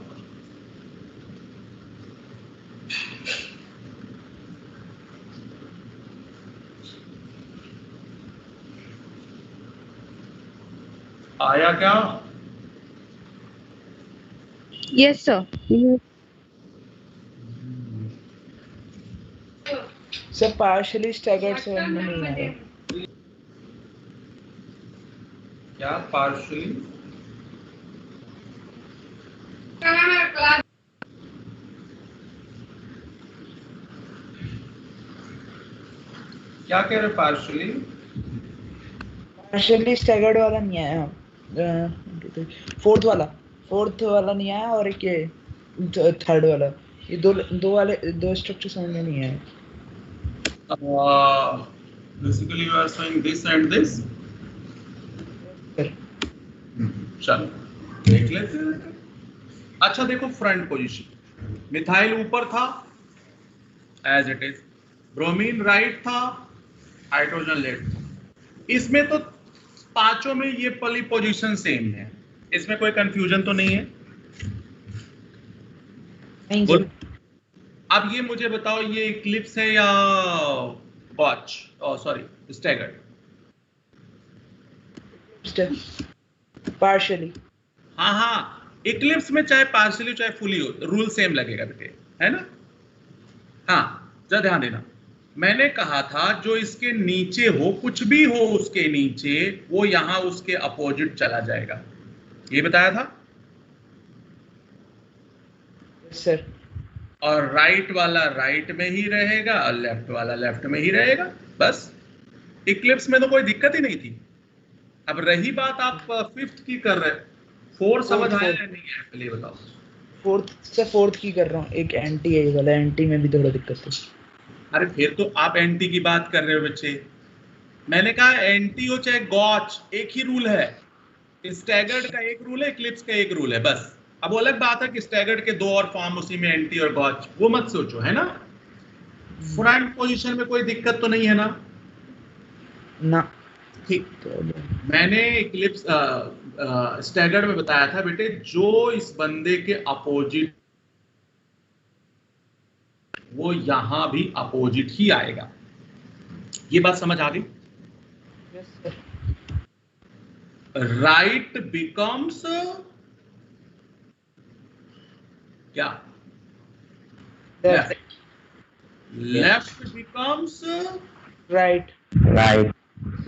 आया क्या? Yes sir. Sir partially staggered समझ में नहीं आया। क्या पार्शियली? क्या कह रहे पार्शियली? पार्शियली स्टैगर्ड वाला नहीं आया। फोर्थ वाला नहीं आया, और एक ये थर्ड वाला, ये दो स्ट्रक्चर समझ में नहीं आया। Basically you are saying this and this. चलो देख लेते हैं। अच्छा देखो, फ्रंट पोजीशन, मिथाइल ऊपर था as it is, bromine right था, हाइड्रोजन लेफ्ट था। इसमें तो पांचों में ये पली पोजीशन सेम है, इसमें कोई कंफ्यूजन तो नहीं है? नहीं सर। अब ये मुझे बताओ, ये इक्लिप्स है या वॉच, सॉरी स्टैगर्ड? पार्शियली। हाँ, इक्लिप्स में चाहे पार्शियली चाहे फुली हो, रूल सेम लगेगा बेटे, है ना? हाँ, जरा ध्यान देना, मैंने कहा था जो इसके नीचे हो, कुछ भी हो उसके नीचे, वो यहां उसके अपोजिट चला जाएगा, ये बताया था सर। और राइट वाला राइट में ही रहेगा और लेफ्ट वाला लेफ्ट में ही रहेगा, बस। इक्लिप्स में तो कोई दिक्कत ही नहीं थी। अब रही बात आप फिफ्थ की कर रहे, फोर्थ समझ आया या नहीं है, पहले बताओ। फोर्थ की कर रहा हूँ, एक एंटी है, ये वाला एंटी में भी थोड़ा दिक्कत है। अरे फिर तो आप एंटी की बात कर रहे हो बच्चे, मैंने कहा एंटी हो चाहे गॉच, एक ही रूल है, स्टैगर्ड का एक रूल है, इक्लिप्स का एक रूल है, बस। अब वो अलग बात है कि स्टैगर्ड के दो और फॉर्म, उसी में एंटी और गॉच, वो मत सोचो, है ना? फ्रंट पोजीशन में कोई दिक्कत तो नहीं है ना? ना। ठीक, मैंने इक्लिप्स स्टैगर्ड में बताया था बेटे, जो इस बंदे के अपोजिट, वो यहां भी अपोजिट ही आएगा। ये बात समझ आ गई? राइट बिकम्स क्या? Left becomes right.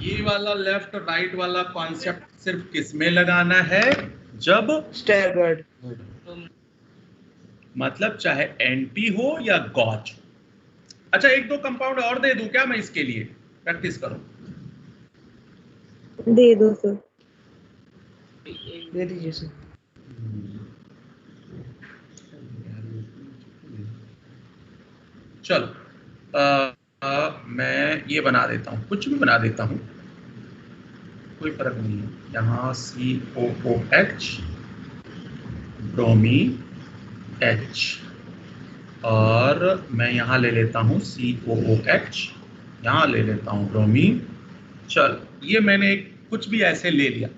ये वाला लेफ्ट राइट वाला कॉन्सेप्ट सिर्फ किस में लगाना है? जब स्टैगर्ड, मतलब चाहे एंटी हो या गॉच। अच्छा, एक दो कंपाउंड और दे दूं क्या मैं इसके लिए, प्रैक्टिस करो? दे दो सर। दे दीजिए सर। चलो मैं ये बना देता हूँ, कुछ भी बना देता हूँ, कोई फर्क नहीं है। यहाँ COOH, ब्रोमीन H, और मैं यहाँ ले लेता हूँ COOH, यहाँ ले लेता हूँ ब्रोमीन। चल, ये मैंने कुछ भी ऐसे ले लिया।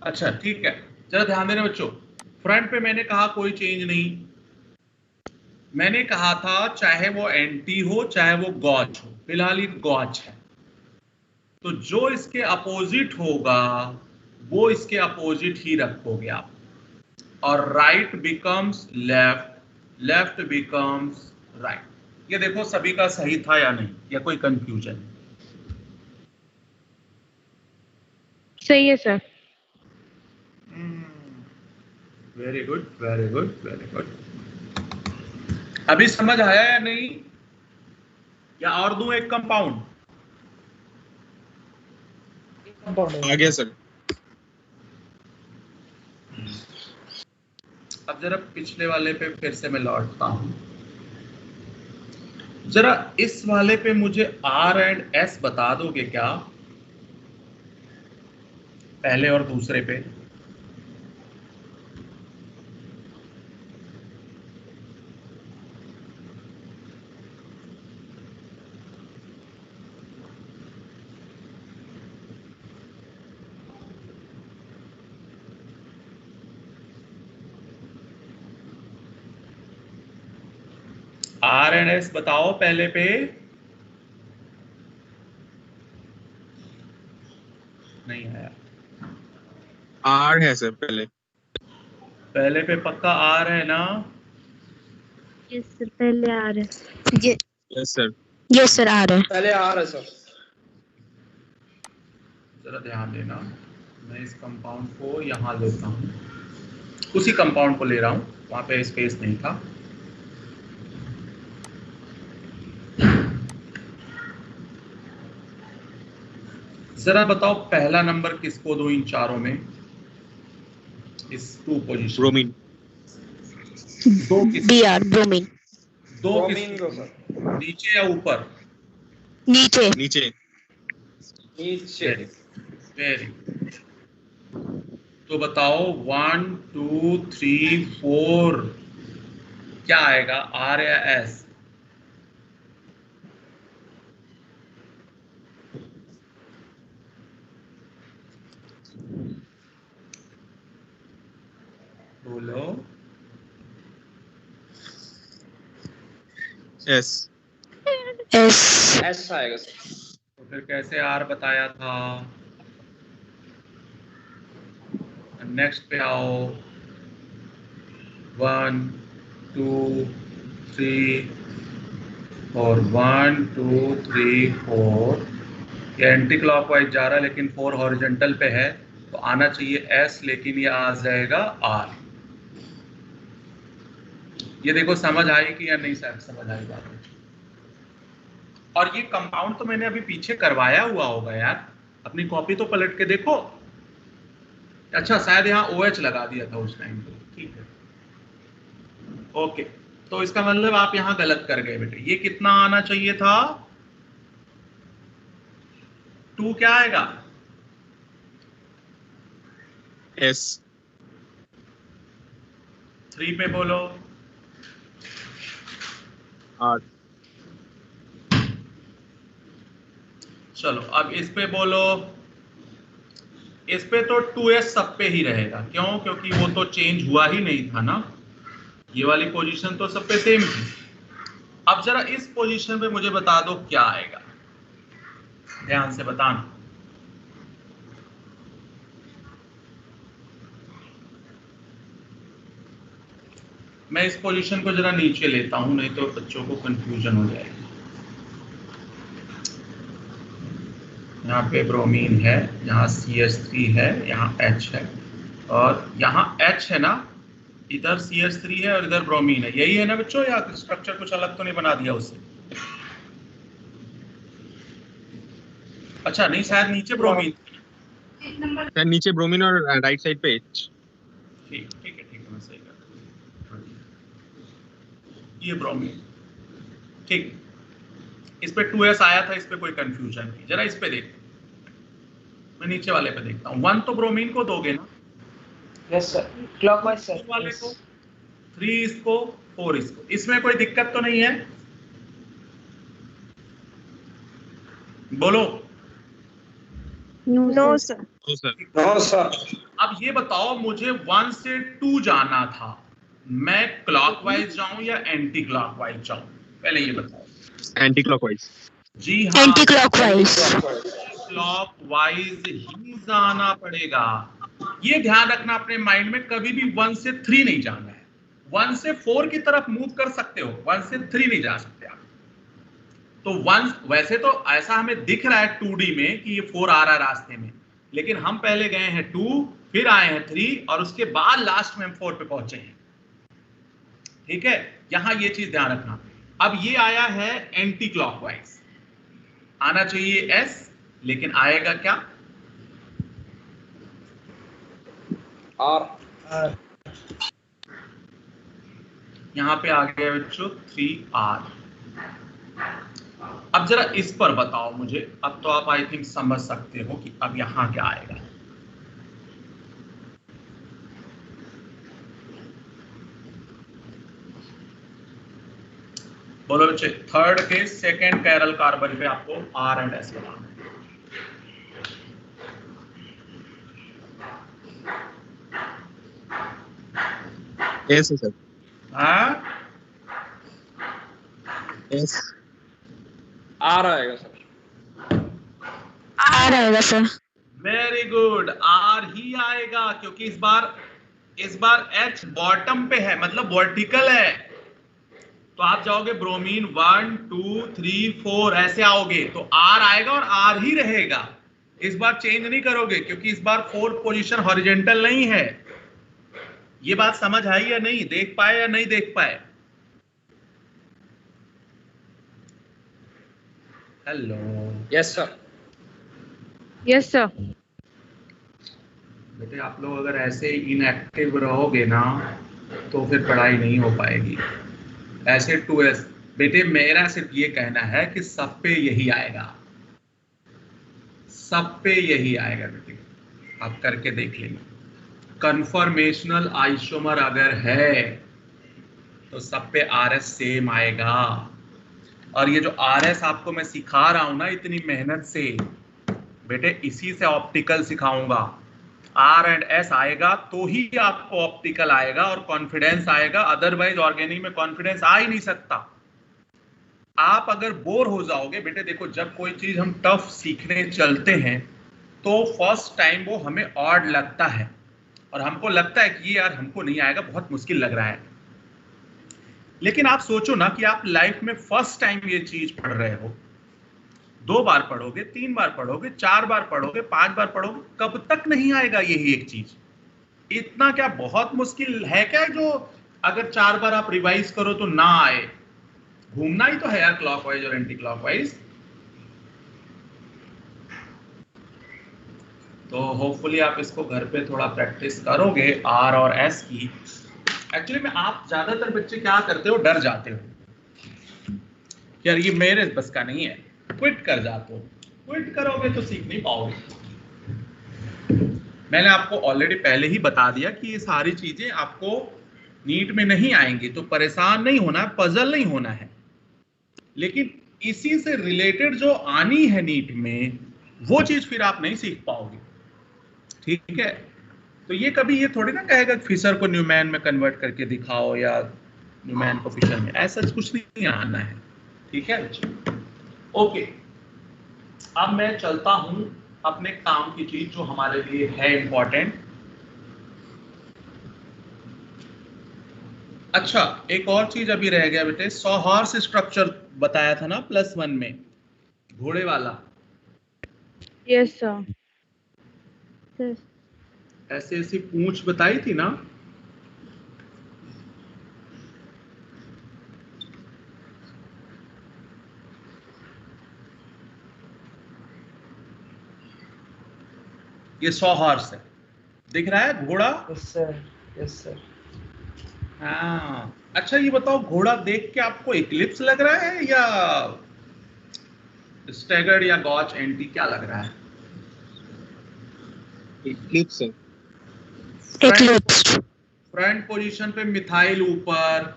अच्छा ठीक है, जरा ध्यान देना बच्चों, फ्रंट पे मैंने कहा कोई चेंज नहीं। मैंने कहा था चाहे वो एंटी हो चाहे वो गॉच हो, फिलहाल ये गॉच है, तो जो इसके अपोजिट होगा वो इसके अपोजिट ही रखोगे आप, और right becomes left, left becomes right. ये देखो सभी का सही था या नहीं, या कोई कंफ्यूजन? सही है sir. Very good, very good, very good. अभी समझ आया या नहीं, या और दूं एक कंपाउंड? आ गया सर। अब जरा पिछले वाले पे फिर से मैं लौटता हूं। जरा इस वाले पे मुझे R एंड S बता दोगे क्या, पहले और दूसरे पे? R एंड S बताओ पहले पे। नहीं आया। आर है सर पहले। पहले पे पक्का R है ना? यस सर, पहले आ रहा है। Yes sir. यस सर, आ रहा है। पहले आ रहा है सर। जरा ध्यान देना, मैं इस कंपाउंड को यहां लेता हूं, उसी कंपाउंड को ले रहा हूं, वहां पे स्पेस नहीं था। जरा बताओ पहला नंबर किसको दो इन चारों में, इस 2 पोजीशन? ब्रोमीन। दो किस? BR, bromine. दो ब्रोमीन किस? को सर। नीचे या ऊपर? नीचे। नीचे। नीचे। वेरी। तो बताओ 1 2 3 4 क्या आएगा, R या S? बोलो। एस। एस। एस आएगा सर। तो फिर कैसे R बताया था? नेक्स्ट पे आओ, 1 2 3 और 1 2 3 4। ये एंटी क्लॉकवाइज जा रहा है लेकिन 4 हॉरिजॉन्टल पे है, तो आना चाहिए S, लेकिन ये आ जाएगा R। ये देखो समझ आएगी या नहीं समझ आई बात? और ये कंपाउंड तो मैंने अभी पीछे करवाया हुआ होगा यार, अपनी कॉपी तो पलट के देखो। अच्छा शायद यहाँ OH लगा दिया था उस टाइम पे, ठीक है, ओके। तो इसका मतलब आप यहाँ गलत कर गए बेटे। ये कितना आना चाहिए था? 2 क्या आएगा? एस। 3 पे बोलो। 8। चलो अब इस पे बोलो। इस पे तो 2S सब पे ही रहेगा, क्यों? क्योंकि वो तो चेंज हुआ ही नहीं था ना, ये वाली पोजीशन तो सब पे सेम थी। अब जरा इस पोजीशन पे मुझे बता दो क्या आएगा, ध्यान से बताना। मैं इस पोजीशन को जरा नीचे लेता हूं, नहीं तो बच्चों को कंफ्यूजन हो जाएगी। यहाँ पे ब्रोमीन है, यहाँ CH3 है, यहाँ H है, और यहाँ H है ना, इधर CH3 है और इधर ब्रोमीन है। यही है ना बच्चों, या स्ट्रक्चर कुछ अलग तो नहीं बना दिया उससे? अच्छा नहीं, शायद नीचे ब्रोमीन। सर नीचे ब्रोमीन और राइट साइड पे एच। ठीक ठीक है, ठीक है, मैं सही कर रहा हूं। ये ब्रोमीन, ठीक। इस पे 2S आया था, इस पे कोई कंफ्यूजन नहीं। जरा इस पे देख, मैं नीचे वाले पे देखता हूँ। 1 तो ब्रोमीन को दोगे ना? Yes sir, clockwise sir. वाले को 3 इसको, 4 इसको। इसमें कोई दिक्कत तो नहीं है? बोलो। No sir. No sir. No sir. अब ये बताओ, मुझे 1 से 2 जाना था, मैं क्लॉकवाइज जाऊं या एंटी क्लॉकवाइज जाऊं? पहले ये बताओ। Anti clockwise. जी हाँ, एंटी क्लॉकवाइज। क्लॉकवाइज ही जाना पड़ेगा। ये ध्यान रखना अपने माइंड में, कभी भी 1 से 3 नहीं जाना है। 1 से 4 की तरफ मूव कर सकते हो, 1 से 3 नहीं जा सकते आप। तो 1 वैसे तो ऐसा हमें दिख रहा है 2D में कि ये 4 आ रहा है रास्ते में, लेकिन हम पहले गए हैं 2, फिर आए हैं 3 और उसके बाद लास्ट में हम 4 पे पहुंचे हैं। ठीक है, यहां ये चीज ध्यान रखना। अब ये आया है एंटी क्लॉकवाइज, आना चाहिए S, लेकिन आएगा क्या? R। यहां पे आ गया बच्चों 3R। अब जरा इस पर बताओ मुझे, अब तो आप आई थिंक समझ सकते हो कि अब यहां क्या आएगा। बोलो बच्चे, थर्ड के सेकेंड कैरल कार्बन पे आपको R एंड S बनाना है। एस है सर। हाँ, एस। R आएगा सर। आ रहेगा सर। वेरी गुड, R ही आएगा, क्योंकि इस बार H बॉटम पे है, मतलब वर्टिकल है। तो आप जाओगे ब्रोमीन 1 2 3 4 ऐसे आओगे, तो R आएगा और R ही रहेगा। इस बार चेंज नहीं करोगे, क्योंकि इस बार 4 पोजीशन हॉरिजॉन्टल नहीं है। ये बात समझ आई या नहीं? देख पाए या नहीं देख पाए? Hello, yes sir. Yes sir. बेटे आप लोग अगर ऐसे इनएक्टिव रहोगे ना तो फिर पढ़ाई नहीं हो पाएगी। ऐसे 2S बेटे, मेरा सिर्फ ये कहना है कि सब पे यही आएगा, सब पे यही आएगा बेटे, आप करके देख लेंगे। कन्फर्मेशनल आइसोमर अगर है तो सब पे RS सेम आएगा। और ये जो RS आपको मैं सिखा रहा हूं ना इतनी मेहनत से, बेटे इसी से ऑप्टिकल सिखाऊंगा। R एंड S आएगा तो ही आपको ऑप्टिकल आएगा और कॉन्फिडेंस आएगा, अदरवाइज ऑर्गेनिक में कॉन्फिडेंस आ ही नहीं सकता। आप अगर बोर हो जाओगे, बेटे देखो जब कोई चीज हम टफ सीखने चलते हैं तो फर्स्ट टाइम वो हमें ऑड लगता है और हमको लगता है कि ये यार हमको नहीं आएगा, बहुत मुश्किल लग रहा है। लेकिन आप सोचो ना कि आप लाइफ में फर्स्ट टाइम ये चीज पढ़ रहे हो, 2 बार पढ़ोगे, 3 बार पढ़ोगे, 4 बार पढ़ोगे, 5 बार पढ़ोगे, कब तक नहीं आएगा यही एक चीज? इतना क्या बहुत मुश्किल है क्या जो अगर 4 बार आप रिवाइज करो तो ना आए? घूमना ही तो है यार क्लॉकवाइज और एंटी क्लॉकवाइज। तो होपफुली आप इसको घर पे थोड़ा प्रैक्टिस करोगे R और S की। एक्चुअली में आप ज्यादातर बच्चे क्या करते हो, डर जाते हो यार ये मेरे बस का नहीं है, क्विट कर जाते हो। क्विट करोगे तो सीख नहीं पाओगे। मैंने आपको ऑलरेडी पहले ही बता दिया कि ये सारी चीजें आपको नीट में नहीं आएंगी, तो परेशान नहीं होना, पजल नहीं होना है। लेकिन इसी से रिलेटेड जो आनी है नीट में, वो चीज फिर आप नहीं सीख पाओगे। ठीक है, तो ये कभी ये थोड़ी ना कहेगा फिशर को न्यूमैन में कन्वर्ट करके दिखाओ या न्यूमैन को फिशर में, ऐसा कुछ नहीं आना है। ठीक है, ओके। अब मैं चलता हूं अपने काम की चीज जो हमारे लिए है इंपॉर्टेंट। अच्छा, एक और चीज अभी रह गया बेटे, सॉहॉर्स स्ट्रक्चर बताया था ना +1 में, घोड़े वाला। Yes sir. ऐसे ऐसी पूंछ बताई थी ना। ये सॉहॉर्स है, दिख रहा है घोड़ा? Yes sir. Yes sir. हाँ, अच्छा ये बताओ, घोड़ा देख के आपको इक्लिप्स लग रहा है या स्टैगर्ड या गॉच एंटी, क्या लग रहा है? इक्लिप्स है। फ्रंट पोजीशन पे मिथाइल ऊपर,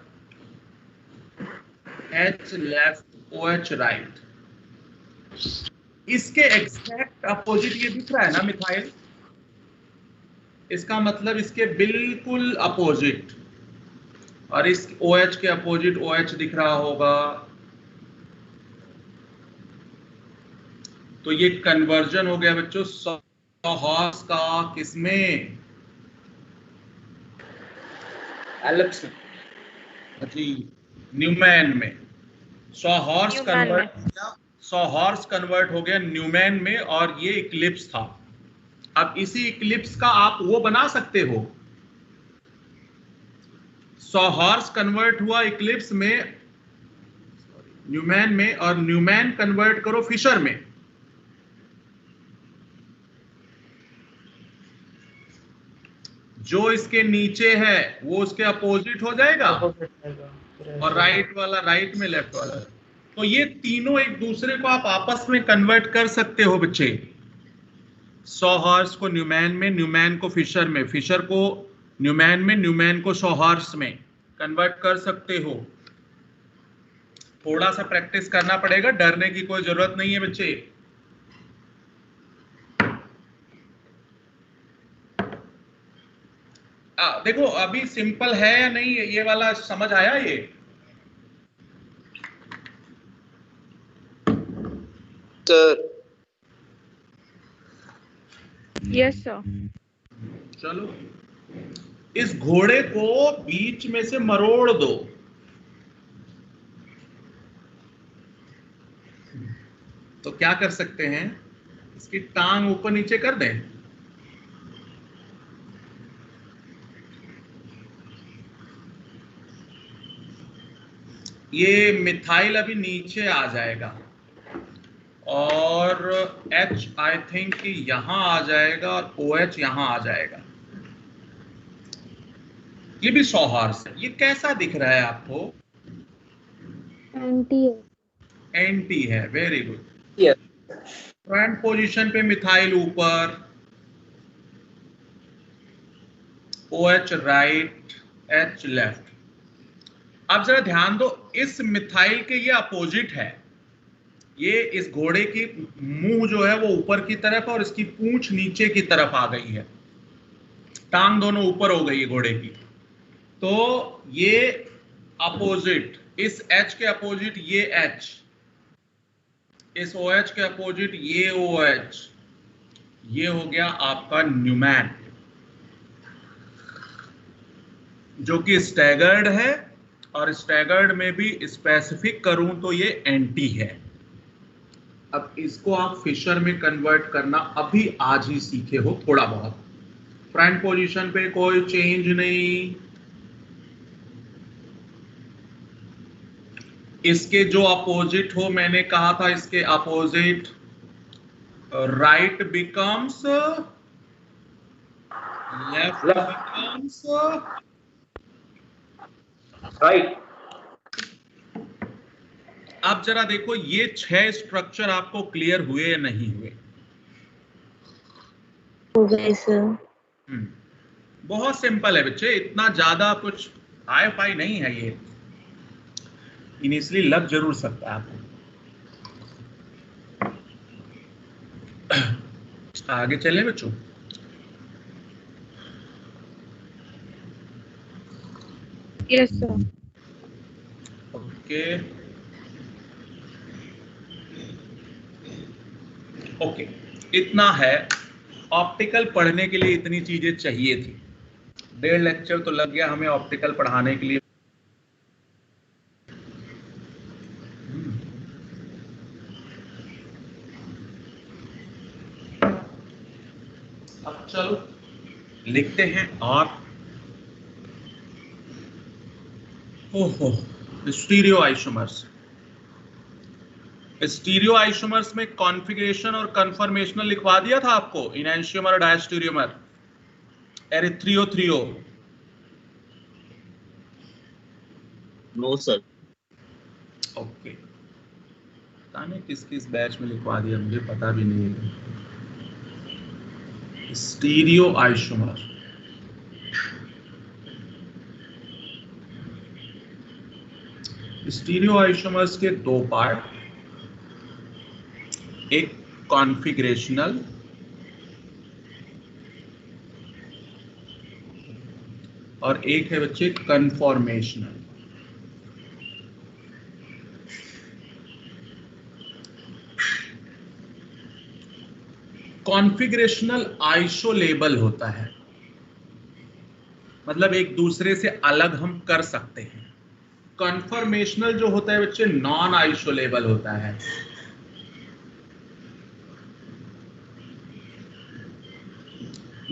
H लेफ्ट, OH राइट। इसके एग्जैक्ट अपोजिट ये दिख रहा है ना मिथाइल, इसका मतलब इसके बिल्कुल अपोजिट। और इस OH के अपोजिट OH दिख रहा होगा। तो ये कन्वर्जन हो गया बच्चों सॉहॉर्स का किसमें? एलिप्स जी न्यूमैन में। सॉहॉर्स न्यूमैन में। कन्वर्ट हो गया न्यूमैन में, और ये इक्लिप्स था। अब इसी इक्लिप्स का आप वो बना सकते हो, सॉहॉर्स कन्वर्ट हुआ इक्लिप्स में न्यूमैन में, और न्यूमैन कन्वर्ट करो फिशर में। जो इसके नीचे है वो उसके अपोजिट हो जाएगा, और राइट वाला राइट में, लेफ्ट वाला। तो ये तीनों एक दूसरे को आप आपस में कन्वर्ट कर सकते हो बच्चे। सॉहॉर्स को न्यूमैन में, न्यूमैन को फिशर में, फिशर को न्यूमैन में, न्यूमैन को सॉहॉर्स में कन्वर्ट कर सकते हो। थोड़ा सा प्रैक्टिस करना पड़ेगा, डरने की कोई जरूरत नहीं है बच्चे। देखो अभी सिंपल है या नहीं, ये वाला समझ आया ये? Sir yes sir. चलो इस घोड़े को बीच में से मरोड़ दो। तो क्या कर सकते हैं, इसकी टांग ऊपर नीचे कर दें। ये मिथाइल अभी नीचे आ जाएगा, और H आई थिंक कि यहां आ जाएगा, और OH यहां आ जाएगा। ये भी सॉहॉर्स है। ये कैसा दिख रहा है आपको? एंटी है। Very good. Yes. Front position पे मिथाइल ऊपर, OH राइट, H लेफ्ट। अब जरा ध्यान दो, इस मिथाइल के ये अपोजिट है। ये इस घोड़े की मुंह जो है वो ऊपर की तरफ है, और इसकी पूंछ नीचे की तरफ आ गई है। टांग दोनों ऊपर हो गई है घोड़े की। तो ये अपोजिट, इस H के अपोजिट ये H, इस OH के अपोजिट ये OH, ये हो गया आपका न्यूमैन, जो कि स्टैगर्ड है। और स्टैगर्ड में भी स्पेसिफिक करूं तो ये एंटी है। अब इसको आप फिशर में कन्वर्ट करना अभी आज ही सीखे हो थोड़ा बहुत। फ्रंट पोजीशन पे कोई चेंज नहीं। इसके जो अपोजिट हो, मैंने कहा था इसके opposite, right becomes left, becomes right. अब जरा देखो ये 6 स्ट्रक्चर आपको क्लियर हुए या नहीं हुए? हो गए सर। बहुत सिंपल है बच्चे, इतना ज्यादा कुछ हाई फाई नहीं है ये। इनिशियली लग जरूर सकता है आपको। आगे चले बच्चों। Yes sir. ओके ओके, इतना है। ऑप्टिकल पढ़ने के लिए इतनी चीजें चाहिए थी। 1.5 लेक्चर तो लग गया हमें ऑप्टिकल पढ़ाने के लिए। अब चलो लिखते हैं। और ओहो, स्टीरियो आइसोमर्स। स्टीरियो आइसोमर्स में कॉन्फ़िगरेशन और कन्फर्मेशनल लिखवा दिया था आपको, इनैंशियोमर और diastereomer, erythro threo. No sir. Okay, पता नहीं किस किस बैच में लिखवा दिया, मुझे पता भी नहीं है। स्टीरियो आइसोमर, स्टीरियो आइसोमर्स के 2 पार्ट, एक कॉन्फ़िगरेशनल और एक है बच्चे कन्फॉर्मेशनल। कॉन्फ़िगरेशनल आइसोलेबल होता है, मतलब एक दूसरे से अलग हम कर सकते हैं। कन्फर्मेशनल जो होता है बच्चे नॉन आइसोलेबल होता है।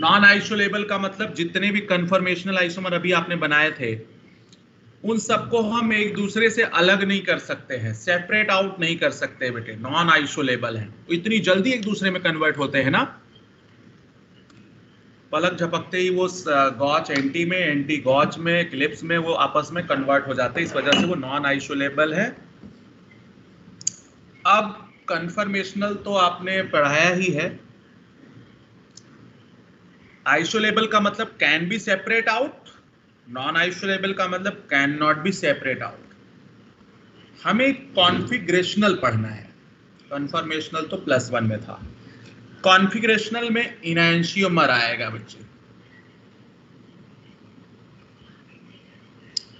नॉन आइसोलेबल का मतलब जितने भी कन्फर्मेशनल आइसोमर अभी आपने बनाए थे उन सबको हम एक दूसरे से अलग नहीं कर सकते हैं, सेपरेट आउट नहीं कर सकते बेटे, नॉन आइसोलेबल है। तो इतनी जल्दी एक दूसरे में कन्वर्ट होते हैं ना, पलक झपकते ही वो गॉच एंटी में, एंटी गॉच में, क्लिप्स में वो आपस में कन्वर्ट हो जाते हैं, इस वजह से वो नॉन आइसोलेबल है। अब कन्फर्मेशनल तो आपने पढ़ाया ही है। आइसोलेबल का मतलब can be separate out, non isolable का मतलब can not be separate out. हमें कॉन्फिगरेशनल पढ़ना है, कन्फर्मेशनल तो +1 में था। कॉन्फिगरेशनल में इनैंशियोमर आएगा बच्चे,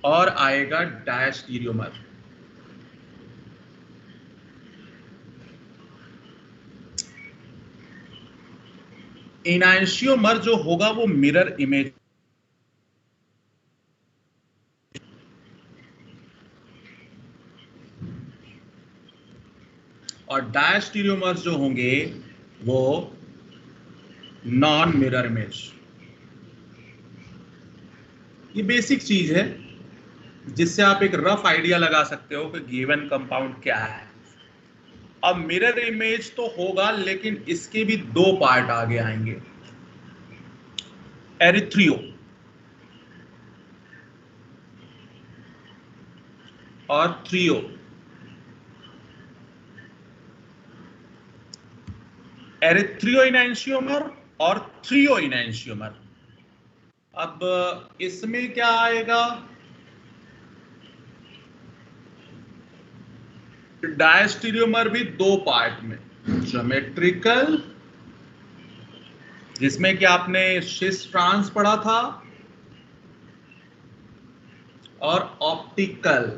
और आएगा डायस्टीरियोमर। इनैंशियोमर जो होगा वो मिरर इमेज, और डायस्टीरियोमर जो होंगे वो नॉन मिरर इमेज। ये बेसिक चीज है जिससे आप एक रफ आइडिया लगा सकते हो कि गिवन कंपाउंड क्या है। अब मिरर इमेज तो होगा लेकिन इसके भी 2 पार्ट आगे आएंगे, एरिथ्रियो और थ्रियो। एरिथ्रियो इनैंशियोमर और थ्रियो इनैंशियोमर। अब इसमें क्या आएगा, डायस्टीरियोमर भी 2 पार्ट में, ज्योमेट्रिकल जिसमें कि आपने सिस ट्रांस पढ़ा था, और ऑप्टिकल।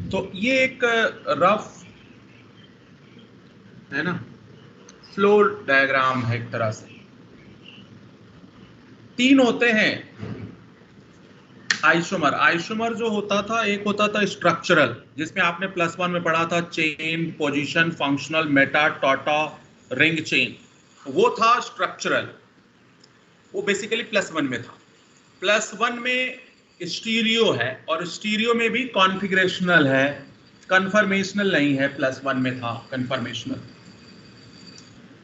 तो ये एक रफ है ना, फ्लो डायग्राम है एक तरह से। 3 होते हैं आइसोमर। आइसोमर जो होता था, एक होता था स्ट्रक्चरल, जिसमें आपने +1 में पढ़ा था, chain, position, functional, meta, tauto, ring chain, वो था स्ट्रक्चरल, वो बेसिकली +1 में था। +1 में स्टीरियो है, और स्टीरियो में भी कॉन्फ़िगरेशनल है, कन्फर्मेशनल नहीं है, +1 में था कन्फर्मेशनल।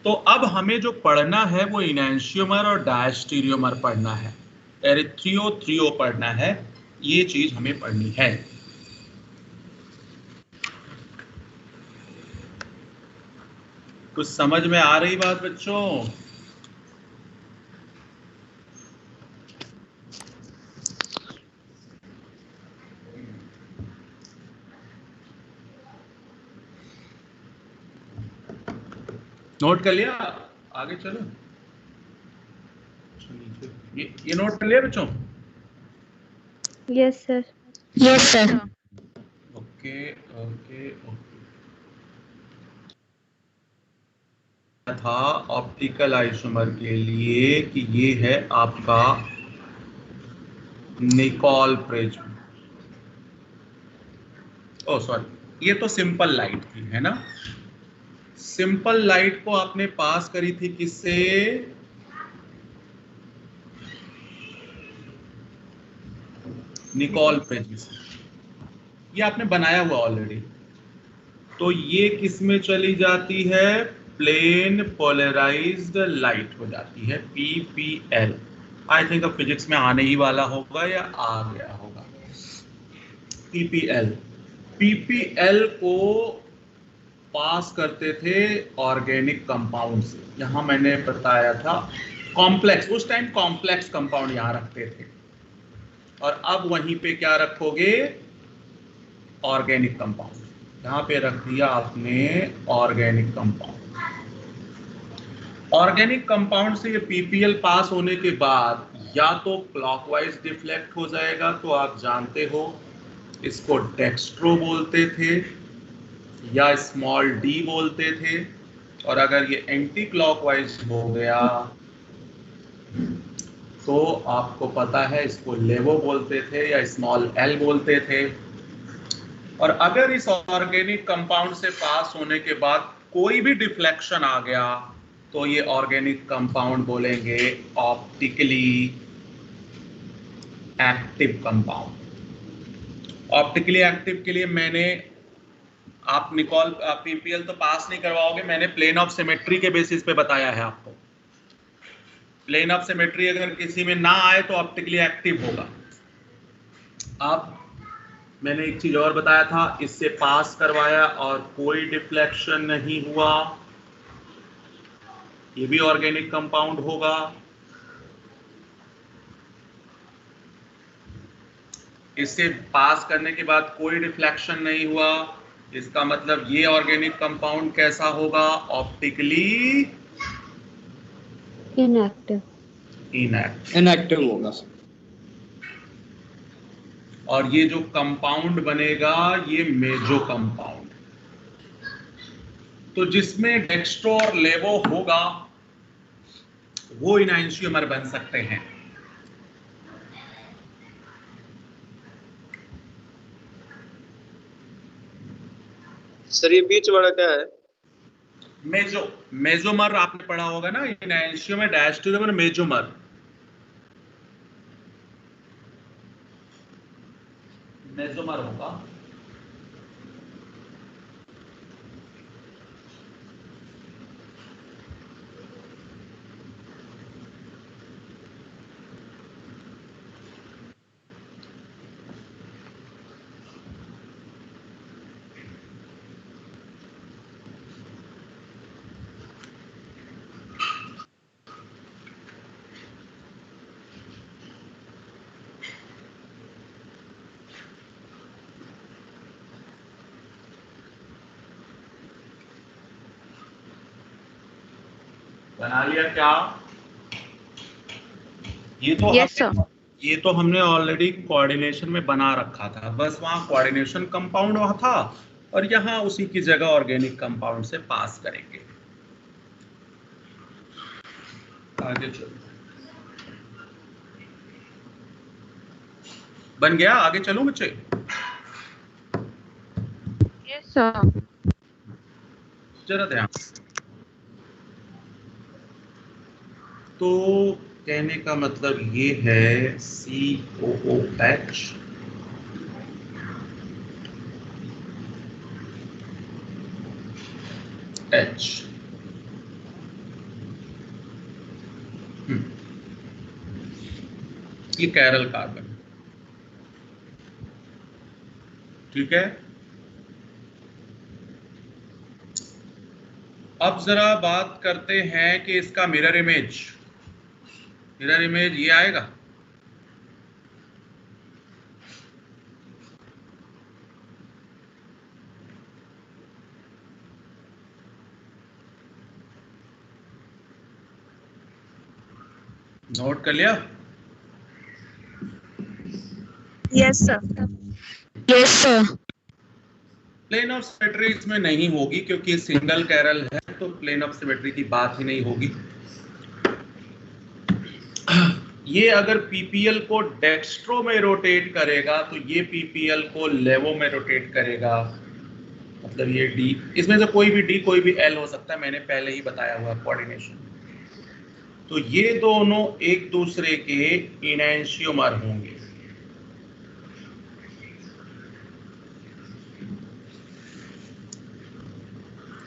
तो अब हमें जो पढ़ना है वो इनैंशियोमर और डायस्टीरियोमर पढ़ना है, एरिथ्रियो थ्रियो पढ़ना है, ये चीज हमें पढ़नी है। कुछ समझ में आ रही बात बच्चों? नोट कर लिया? आगे चलो। ये नोट कर लिया बच्चों? Yes sir. Yes sir. Okay okay okay. था ऑप्टिकल आइसोमर के लिए कि ये है आपका निकोल प्रिज्म। ओ सॉरी, ये तो सिंपल लाइट थी, है ना। सिंपल लाइट को आपने पास करी थी किससे? निकोल प्रिज्म से। ये आपने बनाया हुआ ऑलरेडी। तो ये किस में चली जाती है? प्लेन पोलराइज्ड लाइट हो जाती है, PPL। आई थिंक अब फिजिक्स में आने ही वाला होगा या आ गया होगा। PPL। PPL को पास करते थे ऑर्गेनिक कंपाउंड से। यहाँ मैंने बताया था कॉम्प्लेक्स, उस टाइम कॉम्प्लेक्स कंपाउंड यहाँ रखते थे, और अब वहीं पे क्या रखोगे? Organic compound. यहाँ पे रख दिया आपने ऑर्गेनिक कंपाउंड। ऑर्गेनिक कंपाउंड से ये PPL पास होने के बाद या तो क्लॉकवाइज डिफ्लेक्ट हो जाएगा, तो आप जानते हो इसको डेक्स्ट्रो बोलते थे या स्मॉल डी बोलते थे, और अगर ये एंटी क्लॉकवाइज हो गया तो आपको पता है इसको लेवो बोलते थे या स्मॉल एल बोलते थे। और अगर इस ऑर्गेनिक कंपाउंड से पास होने के बाद कोई भी डिफ्लेक्शन आ गया तो ये ऑर्गेनिक कंपाउंड बोलेंगे optically active compound. Optically active के लिए मैंने, आप निकॉल पीपीएल तो पास नहीं करवाओगे, मैंने प्लेन ऑफ सिमेट्री के बेसिस पे बताया है आपको। प्लेन ऑफ सिमेट्री अगर किसी में ना आए तो ऑप्टिकली एक्टिव होगा। अब मैंने एक चीज और बताया था, इससे पास करवाया और कोई डिफ्लेक्शन नहीं हुआ, ये भी ऑर्गेनिक कंपाउंड होगा। इससे पास करने के बाद कोई डिफ्लेक्शन नहीं हुआ, इसका मतलब ये ऑर्गेनिक कंपाउंड कैसा होगा? ऑप्टिकली इनएक्टिव होगा। और ये जो कंपाउंड बनेगा ये मेजो कंपाउंड। तो जिसमें डेक्स्ट्रो और लेवो होगा वो इनएंशियोमर बन सकते हैं। सर ये बीच वाला क्या है? मेजोमर आपने पढ़ा होगा ना, इनएंशियोमर डैश टू द मेजोमर। मेजोमर होगा। बना लिया क्या? ये तो हमने ऑलरेडी कोऑर्डिनेशन में बना रखा था, बस वहां कोऑर्डिनेशन कंपाउंड वहां था और यहाँ उसी की जगह ऑर्गेनिक कंपाउंड से पास करेंगे। आगे चलो, बन गया? आगे चलो बच्चे। Yes sir. जरा ध्यान। तो कहने का मतलब ये है COOH H। ये कैरल कार्बन, ठीक है। अब जरा बात करते हैं कि इसका मिरर इमेज ये आएगा। नोट कर लिया? Yes sir. Yes sir. Plane of symmetry इसमें नहीं होगी क्योंकि सिंगल कैरल है, तो प्लेन ऑफ सिमेट्री की बात ही नहीं होगी। ये अगर पीपीएल को डेक्स्ट्रो में रोटेट करेगा तो ये पीपीएल को लेवो में रोटेट करेगा, मतलब ये डी, इसमें से कोई भी डी कोई भी एल हो सकता है, मैंने पहले ही बताया हुआ कोऑर्डिनेशन। तो ये दोनों एक दूसरे के इनएंशियोमर होंगे।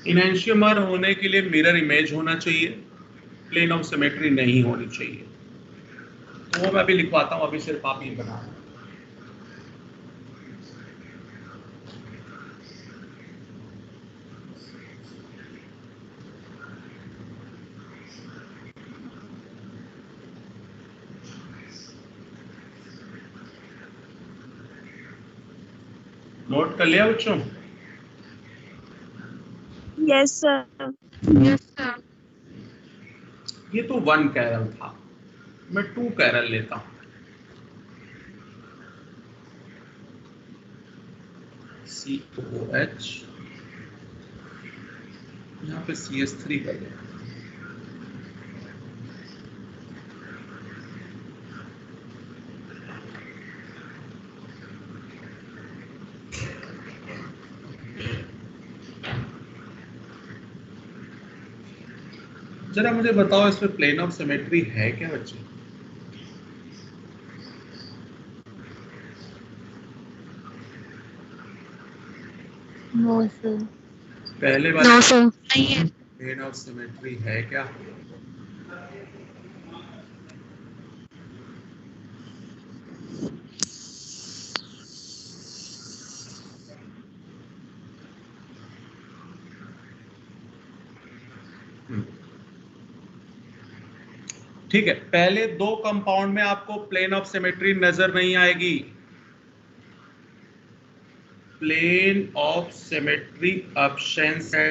इनएंशियोमर होने के लिए मिरर इमेज होना चाहिए, प्लेन ऑफ सिमेट्री नहीं होनी चाहिए। तो वो मैं अभी लिखवाता हूं, अभी सिर्फ आप ये बना रहे हैं। नोट कर लिया बच्चों? Yes sir. Yes sir. ये तो वन कैरल था। मैं 2 कैरल लेता हूं, COOH, यहाँ पे CH3 कर दें। जरा मुझे बताओ इसमें प्लेन ऑफ सिमेट्री है क्या बच्चे? No sir. पहले नो वाले सर नहीं है। प्लेन ऑफ सिमेट्री है क्या? ठीक है, पहले 2 कंपाउंड में आपको प्लेन ऑफ सिमेट्री नजर नहीं आएगी। प्लेन ऑफ सिमेट्री एब्सेंस है,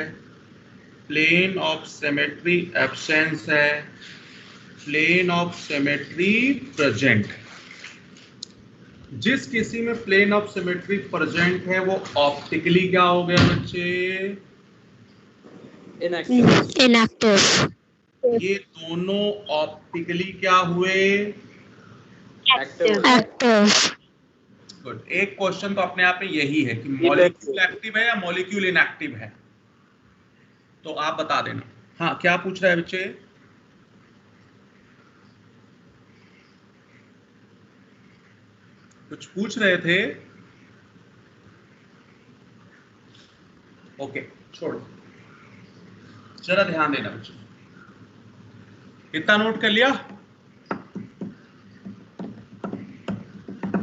प्लेन ऑफ सिमेट्री एब्सेंस है, प्लेन ऑफ सिमेट्री प्रेजेंट। जिस किसी में प्लेन ऑफ सिमेट्री प्रेजेंट है वो ऑप्टिकली क्या हो गया बच्चे? इनएक्टिव। ये दोनों ऑप्टिकली क्या हुए? एक्टिव। गुड। एक क्वेश्चन तो अपने आप में यही है कि मॉलिक्यूल एक्टिव है या मॉलिक्यूल इनएक्टिव है, तो आप बता देना। हाँ, क्या पूछ रहा है बच्चे? कुछ पूछ रहे थे? ओके, छोड़ो, जरा ध्यान देना बच्चे। कितना नोट कर लिया?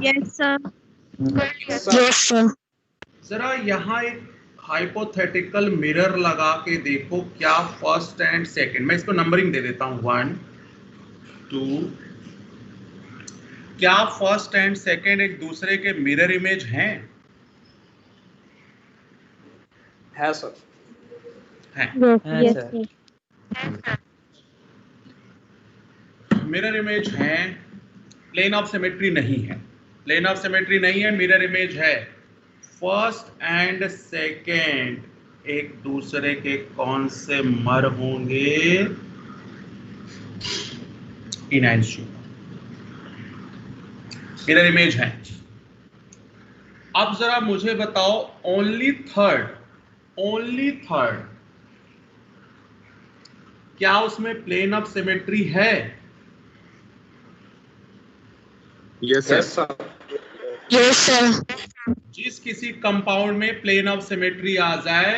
Yes sir. Yes sir. जरा यहाँ एक हाइपोथेटिकल मिरर लगा के देखो, क्या फर्स्ट एंड सेकंड, मैं इसको नंबरिंग दे देता हूं 1 2, क्या फर्स्ट एंड सेकंड एक दूसरे के मिरर इमेज हैं? है सर। हैं। Yes sir. मिरर इमेज हैं, प्लेन ऑफ सिमेट्री नहीं है। प्लेन ऑफ सिमेट्री नहीं है, मिरर इमेज है। फर्स्ट एंड सेकंड एक दूसरे के कौन से मर होंगे? इनएंशियोमर, मिरर इमेज है। अब जरा मुझे बताओ, ओनली थर्ड क्या उसमें प्लेन ऑफ सिमेट्री है? Yes sir. Yes sir. जिस किसी कंपाउंड में प्लेन ऑफ सिमेट्री आ जाए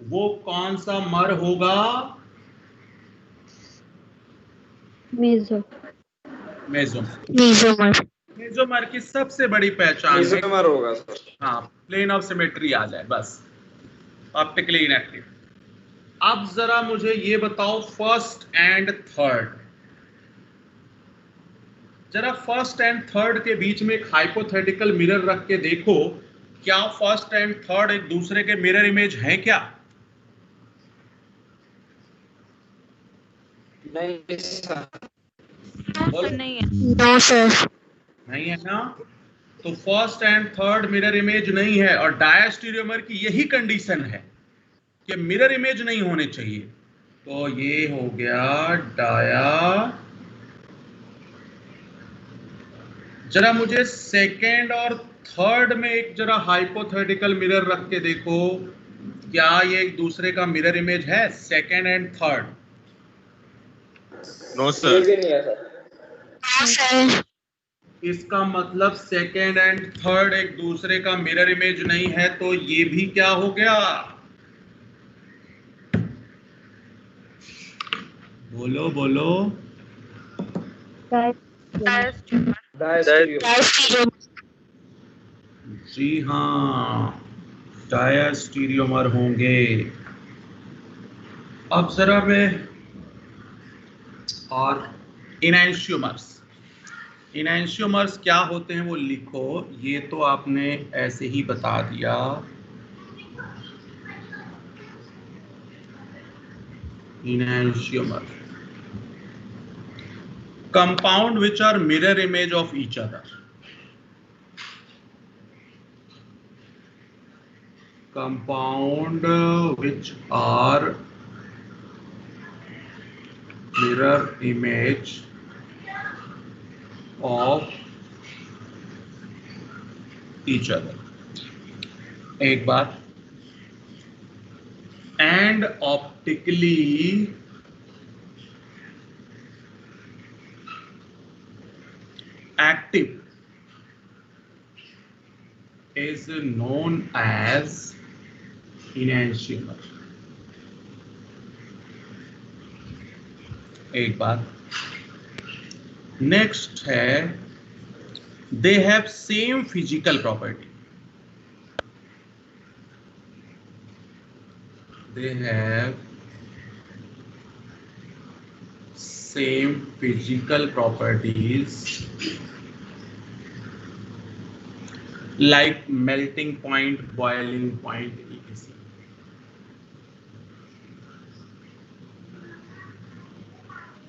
वो कौन सा मर होगा? मेसोमर। मेसोमर की सबसे बड़ी पहचान है, मेसोमर होगा सर। हाँ, प्लेन ऑफ सिमेट्री आ जाए बस, ऑप्टिकली इनएक्टिव। अब जरा मुझे ये बताओ, फर्स्ट एंड थर्ड, जरा फर्स्ट एंड थर्ड के बीच में एक हाइपोथेटिकल मिरर रख के देखो, क्या फर्स्ट एंड थर्ड एक दूसरे के मिरर इमेज हैं क्या? नहीं सर। नहीं है। No sir. नहीं है ना? तो first and third mirror image नहीं है, और डायस्टीरियोमर की यही कंडीशन है कि मिरर इमेज नहीं होने चाहिए। तो ये हो गया डाया। जरा मुझे सेकेंड और थर्ड में एक जरा हाइपोथेटिकल मिरर रख के देखो, क्या ये एक दूसरे का मिरर इमेज है? Second and third? नो ये सर। भी नहीं है सर। No sir. इसका मतलब सेकेंड एंड थर्ड एक दूसरे का मिरर इमेज नहीं है, तो ये भी क्या हो गया? बोलो बोलो। जी हाँ, डायस्टीरियोमर होंगे। अब जरा मैं, और इनएंशियोमर्स क्या होते हैं वो लिखो। ये तो आपने ऐसे ही बता दिया। इनएंशियोमर compound which are mirror image of each other. Compound which are mirror image of each other. एक बात, and optically active is known as enantiomer. एक बात, नेक्स्ट है they have same physical property. They have same physical properties like melting point, boiling point, etc.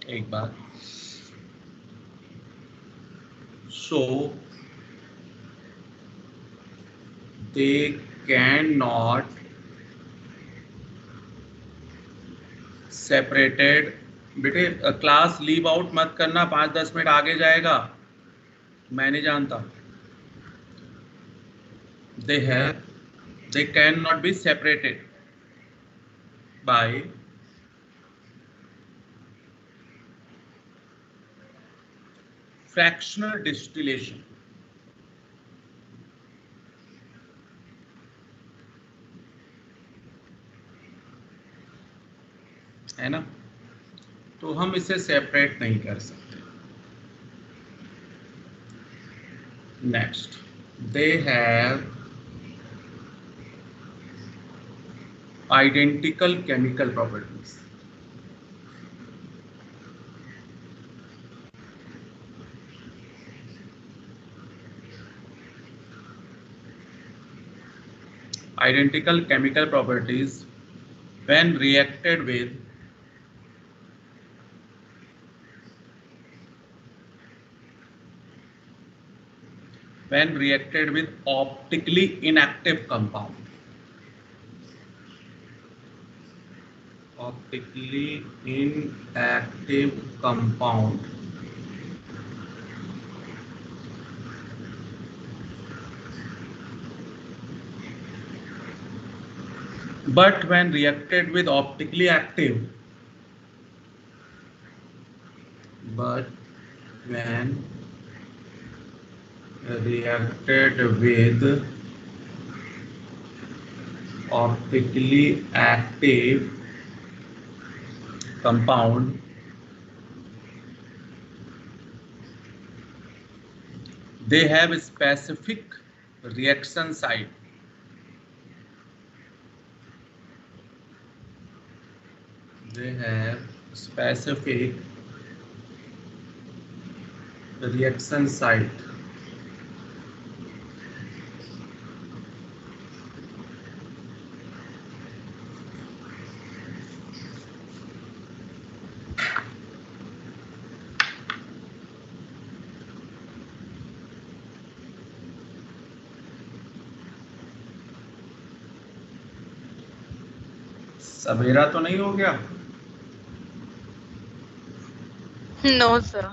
एक बात, so they cannot separated. बेटे class leave out मत करना, 5-10 minute आगे जाएगा, मैं नहीं जानता. They cannot be separated by fractional distillation. है ना, तो हम इसे सेपरेट नहीं कर सकते. Next, they have identical chemical properties. Identical chemical properties when reacted with optically inactive compound. Optically inactive compound but when reacted with optically active, but when reacted with optically active compound, they have a specific reaction site. They have specific reaction site. सवेरा तो नहीं हो गया? No sir.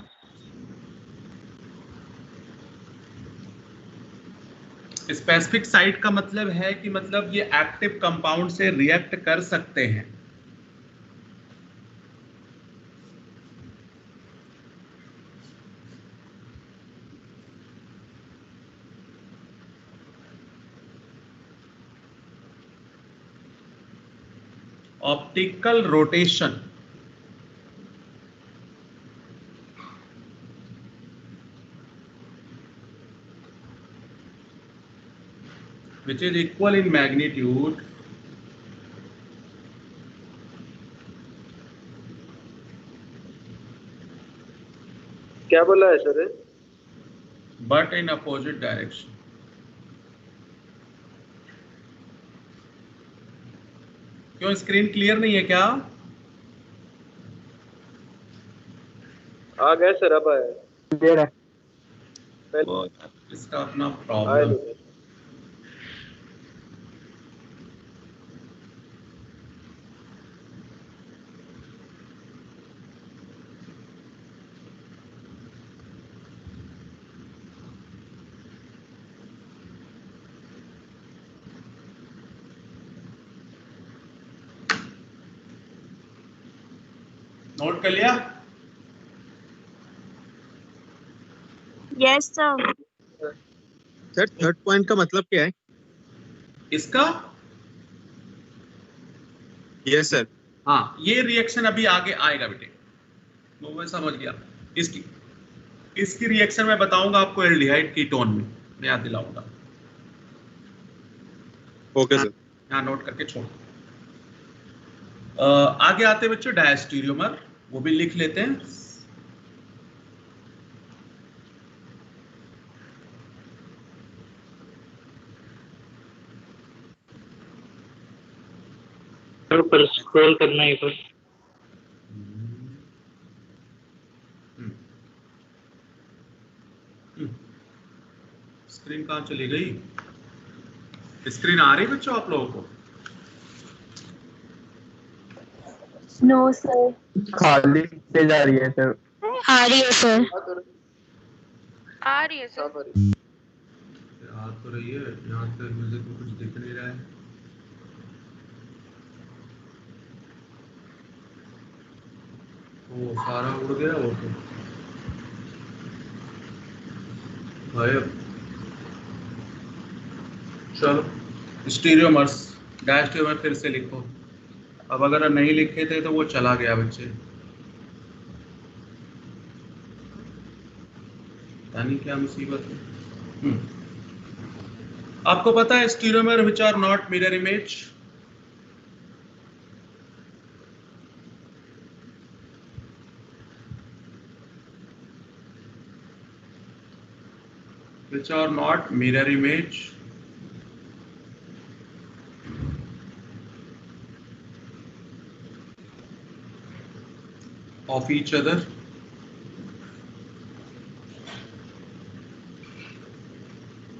Specific site का मतलब है कि मतलब ये एक्टिव कंपाउंड से रिएक्ट कर सकते हैं. Optical rotation which is equal in magnitude क्या बोला है sir? but in opposite direction. क्यों स्क्रीन क्लियर नहीं है क्या? आ आ गया सर, अब आया। दे रहा है। वो इसका अपना आया प्रॉब्लम। नहीं। नोट कर लिया? Yes sir. Sir third point का मतलब क्या है? इसका यस सर। हाँ, ये रिएक्शन अभी आगे आएगा बेटे, वो मैं समझ गया। इसकी रिएक्शन मैं बताऊंगा आपको एल्डिहाइड कीटोन में, मैं याद दिलाऊंगा। Okay sir. यहाँ नोट करके छोड़। आगे आते बच्चों डायस्टीरियोमर, वो भी लिख लेते हैं। पर स्क्रॉल करना है पर स्क्रीन कहाँ चली गई? स्क्रीन आ रही बच्चों आप लोगों को? No sir. खाली से जा रही है सर। आ रही है सर। आ रही है सर। आ तो रही है, यहाँ से मुझे तो कुछ दिख नहीं रहा है। वो सारा उड़ गया, वो तो गायब। चलो स्टीरियोमर्स, डायस्टीरियोमर फिर से लिखो। अब अगर नहीं लिखे थे तो वो चला गया बच्चे, पता नहीं क्या मुसीबत है। आपको पता है stereomer which are not mirror image? which are not mirror image of each other.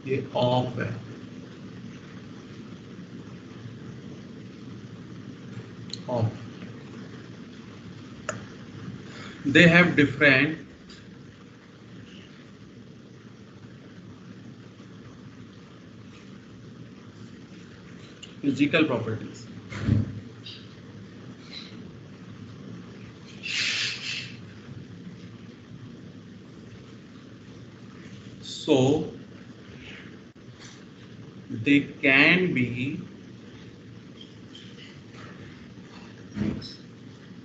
ये ऑफ है, off. They have different physical properties. So they can be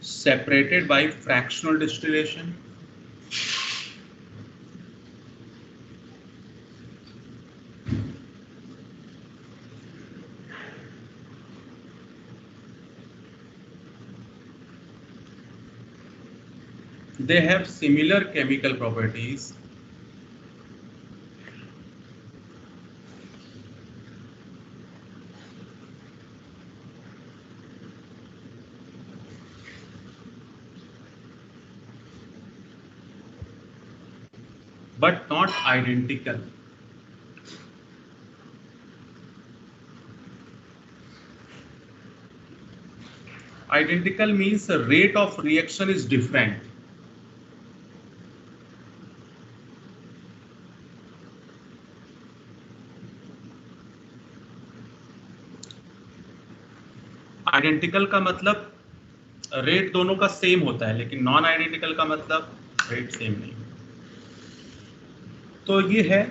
separated by fractional distillation, they have similar chemical properties, but not identical. Identical means the rate of reaction is different. Identical का मतलब rate दोनों का same होता है, लेकिन non identical का मतलब rate same नहीं। तो ये है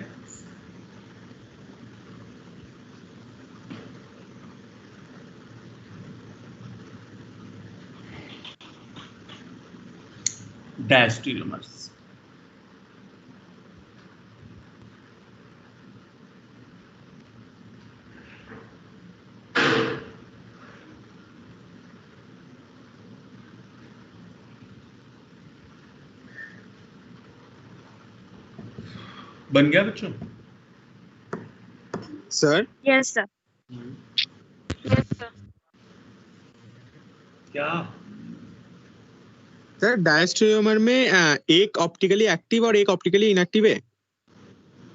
डायस्टीरियोमर्स। बन गया बच्चों? Sir yes sir. Yes sir. क्या सर डायस्टेरियोमर में एक ऑप्टिकली एक्टिव और एक ऑप्टिकली इनएक्टिव है?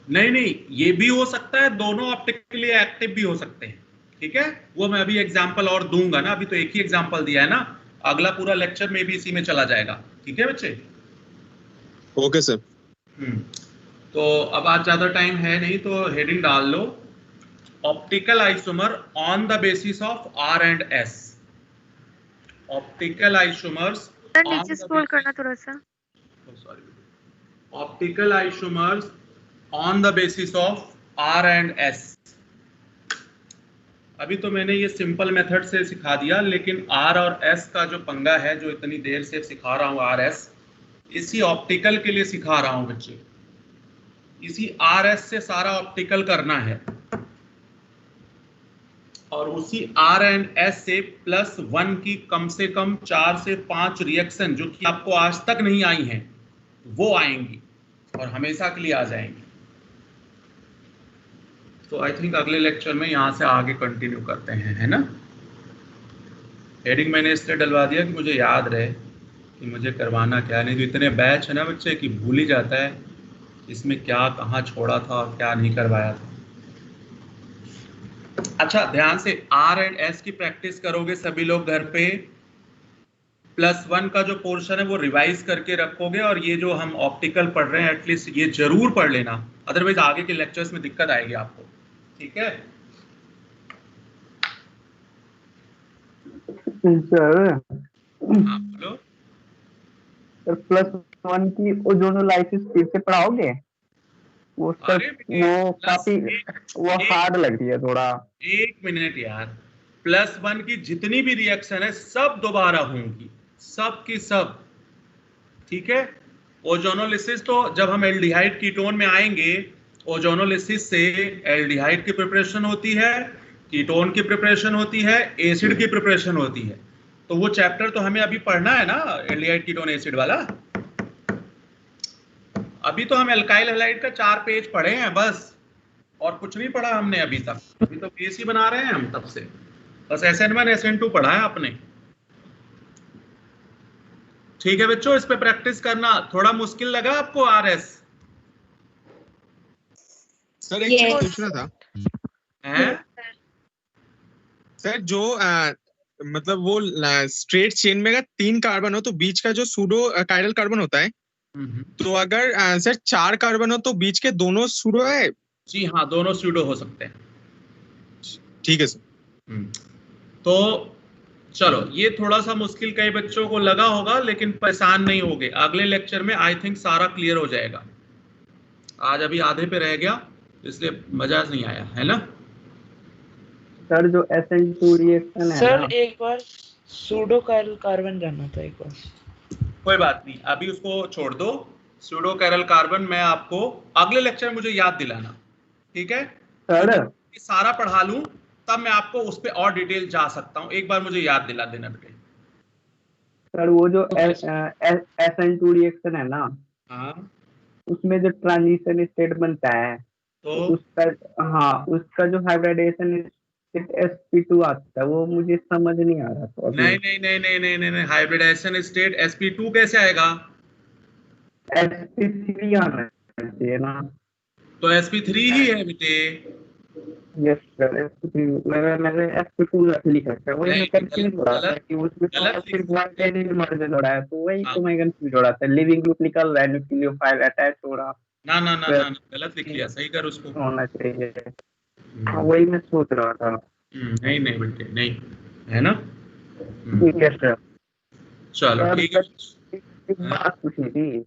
नहीं, ये भी हो सकता है, दोनों ऑप्टिकली एक्टिव भी हो सकते हैं, ठीक है। वो मैं अभी एग्जांपल और दूंगा ना, अभी तो एक ही एग्जांपल दिया है ना, अगला पूरा लेक्चर में भी इसी में चला जाएगा, ठीक है बच्चे। Okay sir. तो अब आज ज्यादा टाइम है नहीं, तो हेडिंग डाल लो, optical isomer on the basis of R and S. Optical isomers नीचे स्क्रॉल करना थोड़ा सा। Sorry, optical isomers on the basis of R and S. अभी तो मैंने ये सिंपल मेथड से सिखा दिया, लेकिन आर और एस का जो पंगा है, जो इतनी देर से सिखा रहा हूँ आर एस, इसी ऑप्टिकल के लिए सिखा रहा हूँ बच्चे। इसी आर एस से सारा ऑप्टिकल करना है, और उसी आर एंड एस से +1 की कम से कम 4 से 5 रिएक्शन जो कि आपको आज तक नहीं आई हैं, वो आएंगी और हमेशा के लिए आ जाएंगी। तो आई थिंक अगले लेक्चर में यहाँ से आगे कंटिन्यू करते हैं, है ना। हेडिंग मैंने इसलिए डलवा दिया कि मुझे याद रहे कि मुझे करवाना क्या, नहीं तो इतने बैच है ना बच्चे कि भूल ही जाता है इसमें क्या कहाँ छोड़ा था और क्या नहीं करवाया था। अच्छा, ध्यान से आर एंड एस की प्रैक्टिस करोगे सभी लोग घर पे। +1 का जो पोर्शन है वो रिवाइज करके रखोगे, और ये जो हम ऑप्टिकल पढ़ रहे हैं एटलीस्ट ये जरूर पढ़ लेना, अदरवाइज आगे के लेक्चर्स में दिक्कत आएगी आपको, ठीक है। सर हाँ बोलो। +1 की ओजोनोलाइसिस फिर से पढ़ाओगे? वो सर वो काफी वो हार्ड लग रही है थोड़ा। 1 मिनट यार, +1 की जितनी भी रिएक्शन है सब दोबारा होंगी, सब की सब, ठीक है। ओजोनोलिसिस तो जब हम एल्डिहाइड कीटोन में आएंगे, ओजोनोलिसिस से एल्डिहाइड की प्रिपरेशन होती है, कीटोन की प्रिपरेशन होती है, एसिड की प्रिपरेशन होती है। तो वो चैप्टर तो हमें अभी पढ़ना है ना, एल्डिहाइड कीटोन एसिड वाला। अभी तो हम एल्काइल हैलाइड का 4 पेज पढ़े हैं बस, और कुछ नहीं पढ़ा हमने अभी तक। अभी तो बेस ही बना रहे हैं हम तब से, बस SN1 SN2 पढ़ा है आपने, ठीक है बच्चों। इस पे प्रैक्टिस करना। थोड़ा मुश्किल लगा आपको RS? सर एक चीज पूछना था। हैं? सर जो मतलब वो स्ट्रेट चेन में अगर 3 कार्बन हो तो बीच का जो सूडो कायरल कार्बन होता है, तो अगर सर 4 कार्बन हो तो बीच के दोनों सूडो है? जी हाँ, दोनों सूडो हो सकते हैं, ठीक है सर। तो चलो, ये थोड़ा सा मुश्किल कई बच्चों को लगा होगा, लेकिन परेशान नहीं होगे, अगले लेक्चर में आई थिंक सारा क्लियर हो जाएगा। आज अभी आधे पे रह गया, इसलिए मजा नहीं आया, है ना। सर जो SN2 रिएक्शन है सर ना, एक बार सूडो कायरल कार्बन जानना था एक बार। कोई बात नहीं, अभी उसको छोड़ दो। सूडो कायरल कार्बन मैं आपको अगले लेक्चर में मुझे याद दिलाना, ठीक है। सर सारा पढ़ा लूं तब मैं आपको उस पर और डिटेल जा सकता हूं, एक बार मुझे याद दिला देना बेटे। सर वो जो SN2 रिएक्शन है ना, हाँ, उसमें जो ट्रांजिशन स्टेट बनता है, तो उसका जो हाइब्रिडेशन स्टेट sp2 आता है, वो मुझे समझ नहीं आ रहा। तो नहीं, हाइब्रिडेशन स्टेट sp2 कैसे आएगा? sp3 आना चाहिए ना। तो sp3 ही है बेटे। यस सर, मैंने sp2 लिखा है, वही मैं कंफ्यूज हो रहा था कि उसमें सिर्फ 1 टेनिल मर्ज जोड़ा है, तो वही तो मैं कंफ्यूज हो रहा था। लिविंग ग्रुप निकल रहा है, न्यूक्लियोफाइल अटैच हो रहा। ना, गलत लिख लिया, सही कर उसको। होना चाहिए, वही मैं सोच रहा था। नहीं बेटे, नहीं है ना। ठीक है सर, चलो ठीक है। एक बात पूछनी थी।